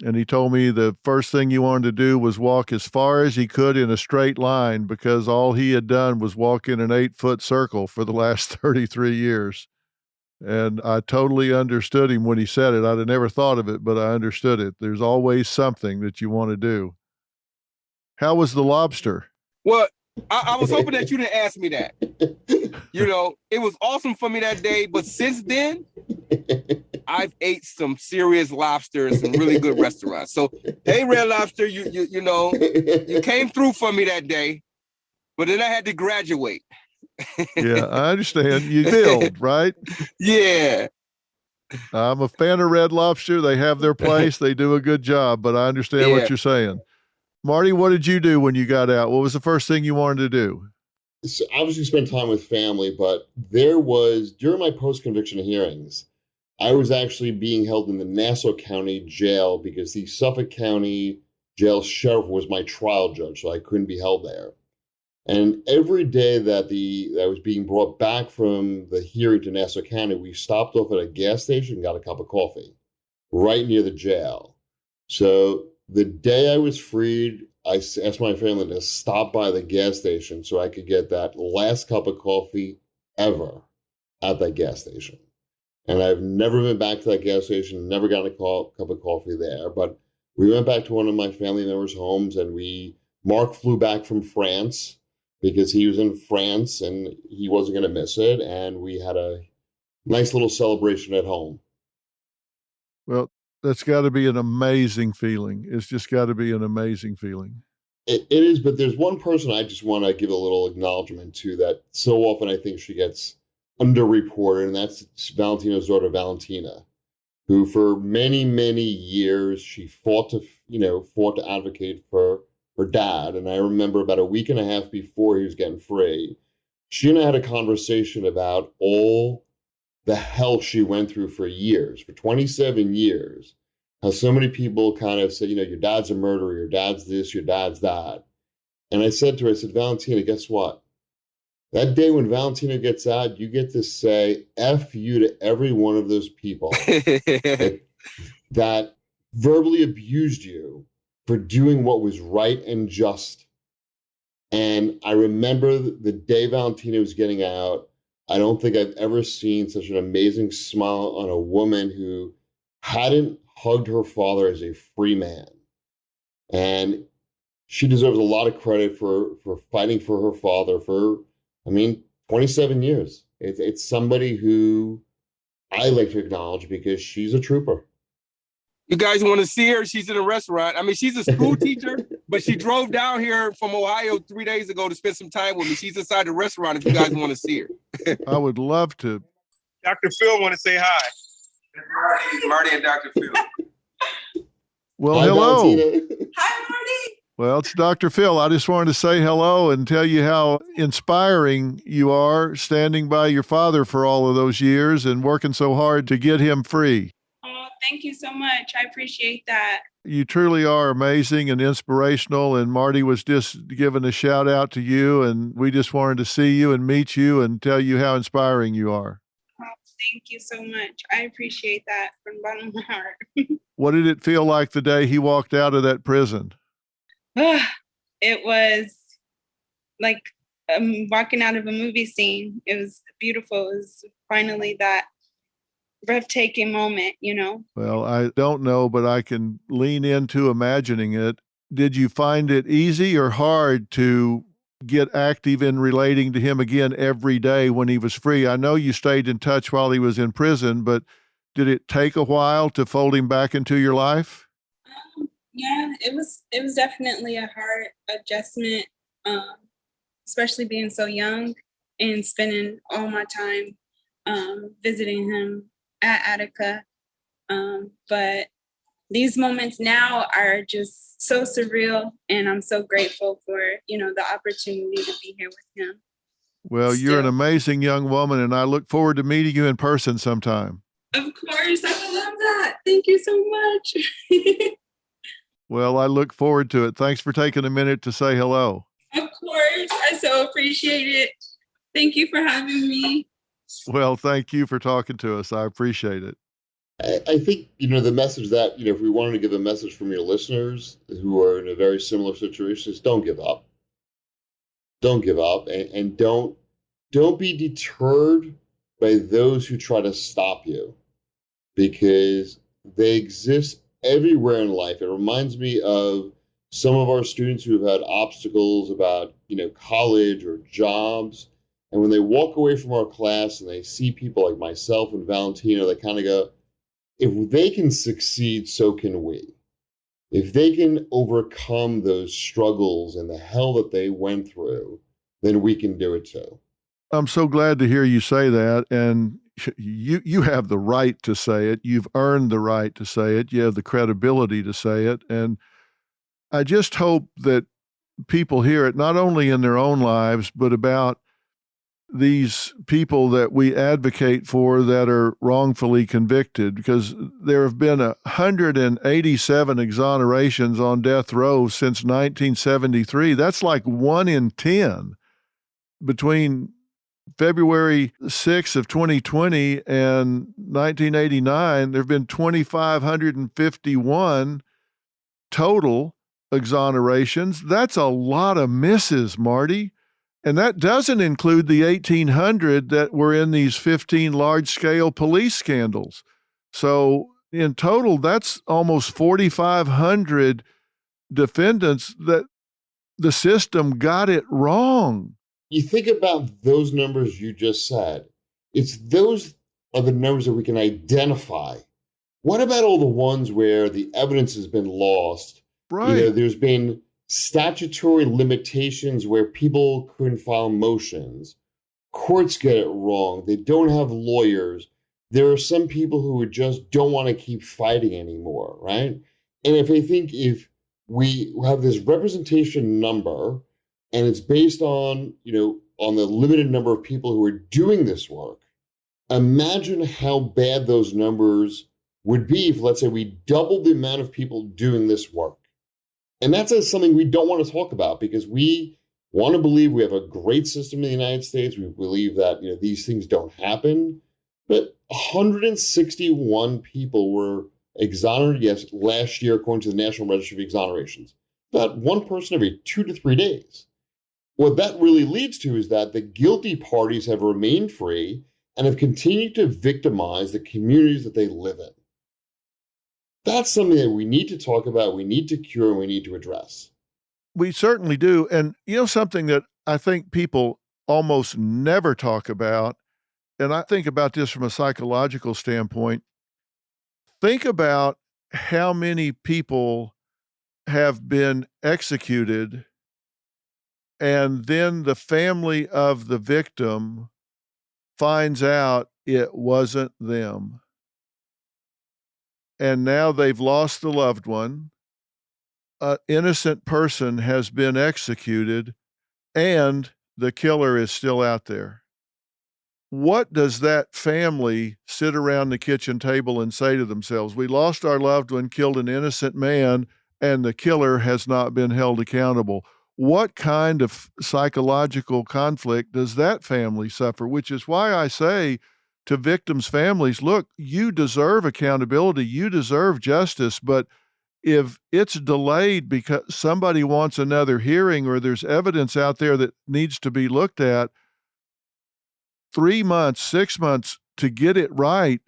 and he told me the first thing he wanted to do was walk as far as he could in a straight line because all he had done was walk in an 8-foot circle for the last 33 years. And I totally understood him when he said it. I'd have never thought of it, but I understood it. There's always something that you want to do. How was the lobster? Well, I was hoping that you didn't ask me that. It was awesome for me that day, but since then, I've ate some serious lobster in some really good restaurants. So, hey, Red Lobster, you came through for me that day, but then I had to graduate. Yeah, I understand. You build, right? Yeah. I'm a fan of Red Lobster. They have their place. They do a good job, but I understand what you're saying. Marty, what did you do when you got out? What was the first thing you wanted to do? So obviously spend time with family, but during my post-conviction hearings, I was actually being held in the Nassau County Jail because the Suffolk County Jail Sheriff was my trial judge, so I couldn't be held there. And every day that I was being brought back from the hearing to Nassau County, we stopped off at a gas station and got a cup of coffee right near the jail. So the day I was freed, I asked my family to stop by the gas station so I could get that last cup of coffee ever at that gas station. And I've never been back to that gas station, never gotten a cup of coffee there. But we went back to one of my family members' homes, and Mark flew back from France because he was in France and he wasn't going to miss it. And we had a nice little celebration at home. Well, that's got to be an amazing feeling. It's just got to be an amazing feeling. It is, but there's one person I just want to give a little acknowledgement to that so often I think she gets underreported, and that's Valentino's daughter, Valentina, who for many, many years, she fought to advocate for her dad. And I remember about a week and a half before he was getting free, she and I had a conversation about all the hell she went through for 27 years, how so many people kind of said, your dad's a murderer, your dad's this, your dad's that. And I said to her, Valentina, guess what? That day when Valentina gets out, you get to say F you to every one of those people that verbally abused you for doing what was right and just. And I remember the day Valentina was getting out, I don't think I've ever seen such an amazing smile on a woman who hadn't hugged her father as a free man. And she deserves a lot of credit for fighting for her father for 27 years. It's somebody who I like to acknowledge because she's a trooper. You guys want to see her? She's in a restaurant. She's a school teacher, but she drove down here from Ohio 3 days ago to spend some time with me. She's inside the restaurant if you guys want to see her. I would love to. Dr. Phil want to say hi. Marty and Dr. Phil. Well, Hi, hello. Valentina. Hi, Marty. Well, it's Dr. Phil. I just wanted to say hello and tell you how inspiring you are standing by your father for all of those years and working so hard to get him free. Oh, thank you so much. I appreciate that. You truly are amazing and inspirational, and Marty was just giving a shout out to you, and we just wanted to see you and meet you and tell you how inspiring you are. Oh, thank you so much. I appreciate that from the bottom of my heart. What did it feel like the day he walked out of that prison? It was like walking out of a movie scene. It was beautiful. It was finally that breathtaking moment, Well, I don't know, but I can lean into imagining it. Did you find it easy or hard to get active in relating to him again every day when he was free? I know you stayed in touch while he was in prison, but did it take a while to fold him back into your life? Yeah, it was definitely a hard adjustment, especially being so young and spending all my time visiting him at Attica. But these moments now are just so surreal, and I'm so grateful for, the opportunity to be here with him. Well, you're an amazing young woman, and I look forward to meeting you in person sometime. Of course, I would love that. Thank you so much. Well, I look forward to it. Thanks for taking a minute to say hello. Of course, I so appreciate it. Thank you for having me. Well, thank you for talking to us. I appreciate it. I think, the message that, if we wanted to give a message from your listeners who are in a very similar situation is don't give up. Don't give up and don't be deterred by those who try to stop you, because they exist everywhere in life. It reminds me of some of our students who have had obstacles about, college or jobs. And when they walk away from our class and they see people like myself and Valentino, they kind of go, if they can succeed, so can we. If they can overcome those struggles and the hell that they went through, then we can do it too. I'm so glad to hear you say that. And you have the right to say it. You've earned the right to say it. You have the credibility to say it. And I just hope that people hear it, not only in their own lives, but about these people that we advocate for that are wrongfully convicted, because there have been 187 exonerations on death row since 1973. That's like 1 in 10. Between February 6th of 2020 and 1989, there have been 2,551 total exonerations. That's a lot of misses, Marty. And that doesn't include the 1,800 that were in these 15 large-scale police scandals. So in total, that's almost 4,500 defendants that the system got it wrong. You think about those numbers you just said. Those are the numbers that we can identify. What about all the ones where the evidence has been lost? Right. There's been statutory limitations where people couldn't file motions. Courts get it wrong. They don't have lawyers. There are some people who just don't want to keep fighting anymore, right? And if we have this representation number and it's based on, on the limited number of people who are doing this work, imagine how bad those numbers would be if, let's say, we doubled the amount of people doing this work. And that's something we don't want to talk about, because we want to believe we have a great system in the United States. We believe that these things don't happen. But 161 people were exonerated last year, according to the National Registry of Exonerations. About one person every 2 to 3 days. What that really leads to is that the guilty parties have remained free and have continued to victimize the communities that they live in. That's something that we need to talk about, we need to cure, and we need to address. We certainly do. And something that I think people almost never talk about, and I think about this from a psychological standpoint, think about how many people have been executed and then the family of the victim finds out it wasn't them. And now they've lost the loved one. An innocent person has been executed, and the killer is still out there. What does that family sit around the kitchen table and say to themselves? We lost our loved one, killed an innocent man, and the killer has not been held accountable. What kind of psychological conflict does that family suffer? Which is why I say to victims' families, look, you deserve accountability, you deserve justice, but if it's delayed because somebody wants another hearing or there's evidence out there that needs to be looked at, 3 months, 6 months to get it right,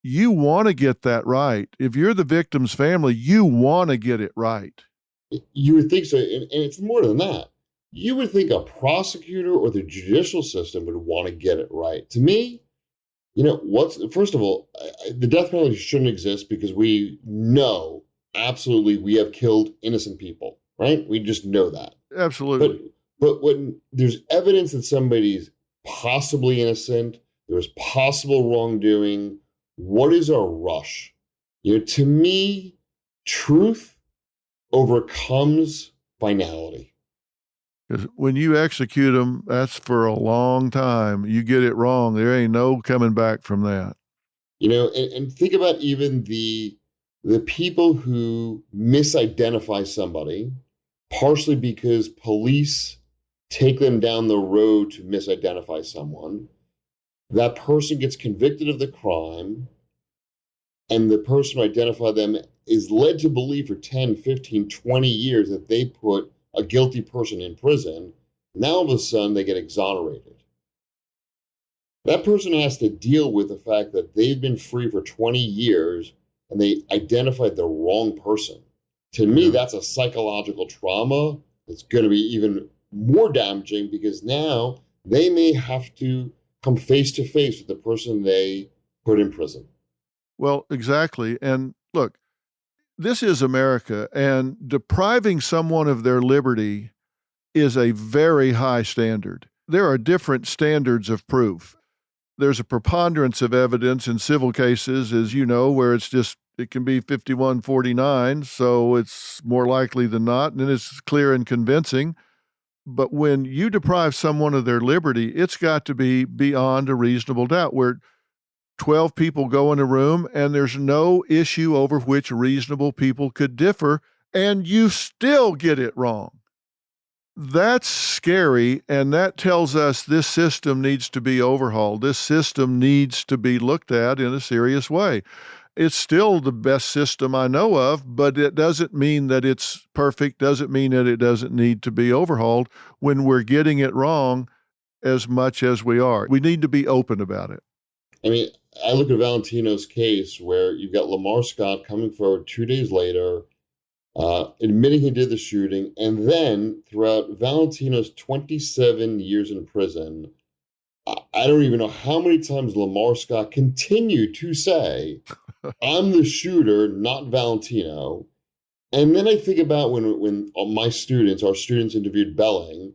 you want to get that right. If you're the victim's family, you want to get it right. You would think so, and it's more than that. You would think a prosecutor or the judicial system would want to get it right. To me, first of all, the death penalty shouldn't exist because we know absolutely we have killed innocent people, right? We just know that. Absolutely. But when there's evidence that somebody's possibly innocent, there was possible wrongdoing, what is our rush? To me, truth overcomes finality. Because when you execute them, that's for a long time. You get it wrong, there ain't no coming back from that. And think about even the people who misidentify somebody, partially because police take them down the road to misidentify someone. That person gets convicted of the crime, and the person who identified them is led to believe for 10, 15, 20 years that they put a guilty person in prison. Now all of a sudden they get exonerated. That person has to deal with the fact that they've been free for 20 years and they identified the wrong person. To me, that's a psychological trauma that's going to be even more damaging because now they may have to come face to face with the person they put in prison. Well, exactly. And look, this is America, and depriving someone of their liberty is a very high standard. There are different standards of proof. There's a preponderance of evidence in civil cases, as you know, where it can be 51-49, so it's more likely than not, and it's clear and convincing. But when you deprive someone of their liberty, it's got to be beyond a reasonable doubt, where 12 people go in a room and there's no issue over which reasonable people could differ, and you still get it wrong. That's scary, and that tells us this system needs to be overhauled. This system needs to be looked at in a serious way. It's still the best system I know of, but it doesn't mean that it's perfect, doesn't mean that it doesn't need to be overhauled when we're getting it wrong as much as we are. We need to be open about it. I mean, I look at Valentino's case where you've got Lamar Scott coming forward 2 days later, admitting he did the shooting, and then throughout Valentino's 27 years in prison, I don't even know how many times Lamar Scott continued to say, I'm the shooter, not Valentino. And then I think about when our students interviewed Belling,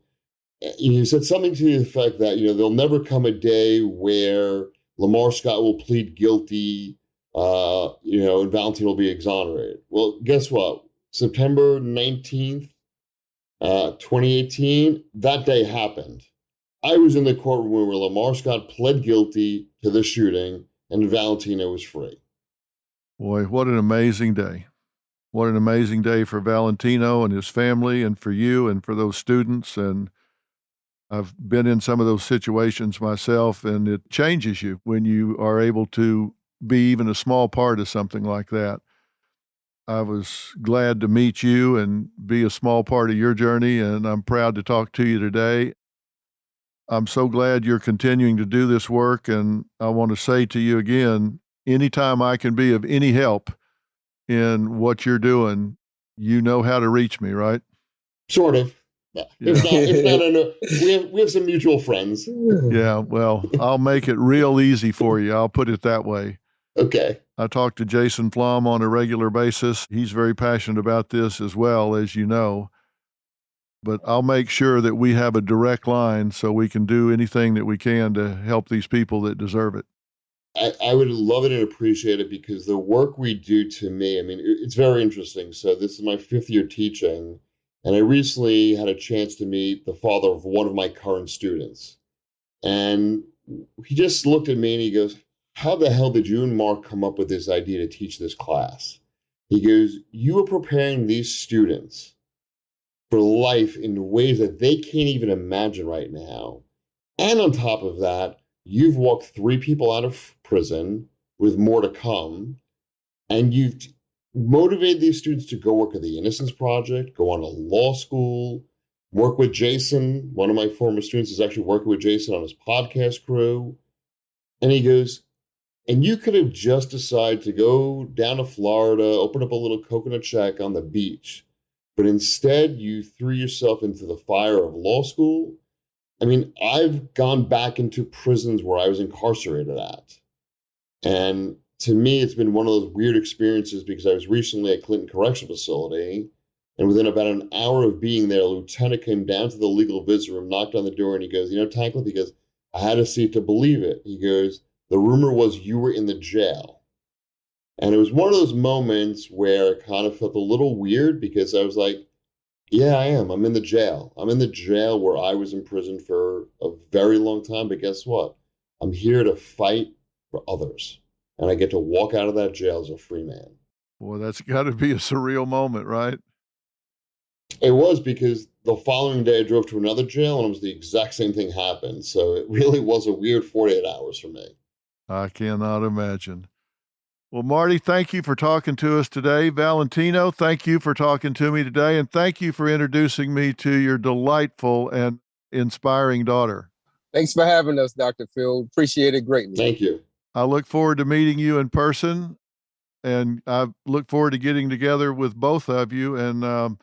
he said something to the effect that, there'll never come a day where Lamar Scott will plead guilty, and Valentino will be exonerated. Well, guess what? September 19th, 2018, that day happened. I was in the courtroom where Lamar Scott pled guilty to the shooting and Valentino was free. Boy, what an amazing day. What an amazing day for Valentino and his family and for you and for those students. And I've been in some of those situations myself, and it changes you when you are able to be even a small part of something like that. I was glad to meet you and be a small part of your journey, and I'm proud to talk to you today. I'm so glad you're continuing to do this work, and I want to say to you again, anytime I can be of any help in what you're doing, you know how to reach me, right? Sort of. If not enough, we have some mutual friends. Yeah, well, I'll make it real easy for you. I'll put it that way. Okay. I talk to Jason Flom on a regular basis. He's very passionate about this as well, as you know. But I'll make sure that we have a direct line so we can do anything that we can to help these people that deserve it. I would love it and appreciate it because the work we do, to me, I mean, it's very interesting. So this is my 5th year teaching, and I recently had a chance to meet the father of one of my current students. And he just looked at me and he goes, how the hell did you and Mark come up with this idea to teach this class? He goes, you are preparing these students for life in ways that they can't even imagine right now. And on top of that, you've walked 3 people out of prison with more to come, and you've motivated these students to go work at the Innocence Project, go on to law school, work with Jason. One of my former students is actually working with Jason on his podcast crew. And he goes, and you could have just decided to go down to Florida, open up a little coconut shack on the beach. But instead, you threw yourself into the fire of law school. I mean, I've gone back into prisons where I was incarcerated at. And to me, it's been one of those weird experiences because I was recently at Clinton Correctional Facility. And within about an hour of being there, a lieutenant came down to the legal visitor room, knocked on the door, and he goes, Tankleff, he goes, I had to see it to believe it. He goes, the rumor was you were in the jail. And it was one of those moments where it kind of felt a little weird because I was like, yeah, I am. I'm in the jail. I'm in the jail where I was in prison for a very long time. But guess what? I'm here to fight for others. And I get to walk out of that jail as a free man. Boy, that's got to be a surreal moment, right? It was, because the following day I drove to another jail and it was the exact same thing happened. So it really was a weird 48 hours for me. I cannot imagine. Well, Marty, thank you for talking to us today. Valentino, thank you for talking to me today. And thank you for introducing me to your delightful and inspiring daughter. Thanks for having us, Dr. Phil. Appreciate it greatly. Thank you. I look forward to meeting you in person, and I look forward to getting together with both of you, and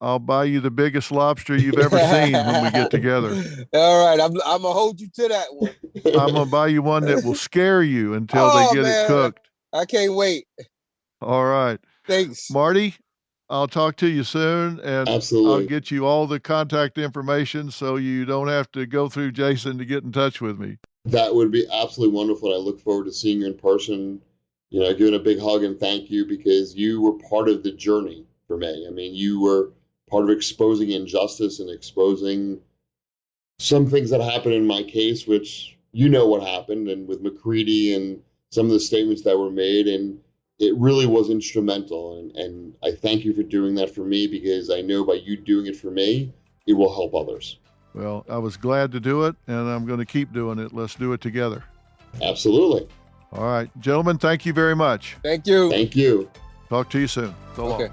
I'll buy you the biggest lobster you've ever seen when we get together. All right. I'm going to hold you to that one. I'm going to buy you one that will scare you until they get it cooked. I can't wait. All right. Thanks. Marty, I'll talk to you soon, and Absolutely. I'll get you all the contact information so you don't have to go through Jason to get in touch with me. That would be absolutely wonderful. I look forward to seeing you in person, giving a big hug and thank you, because you were part of the journey for me. I mean, you were part of exposing injustice and exposing some things that happened in my case, which what happened, and with McCready and some of the statements that were made, and it really was instrumental. And I thank you for doing that for me, because I know by you doing it for me, it will help others. Well, I was glad to do it, and I'm going to keep doing it. Let's do it together. Absolutely. All right. Gentlemen, thank you very much. Thank you. Thank you. Talk to you soon. So long. Okay.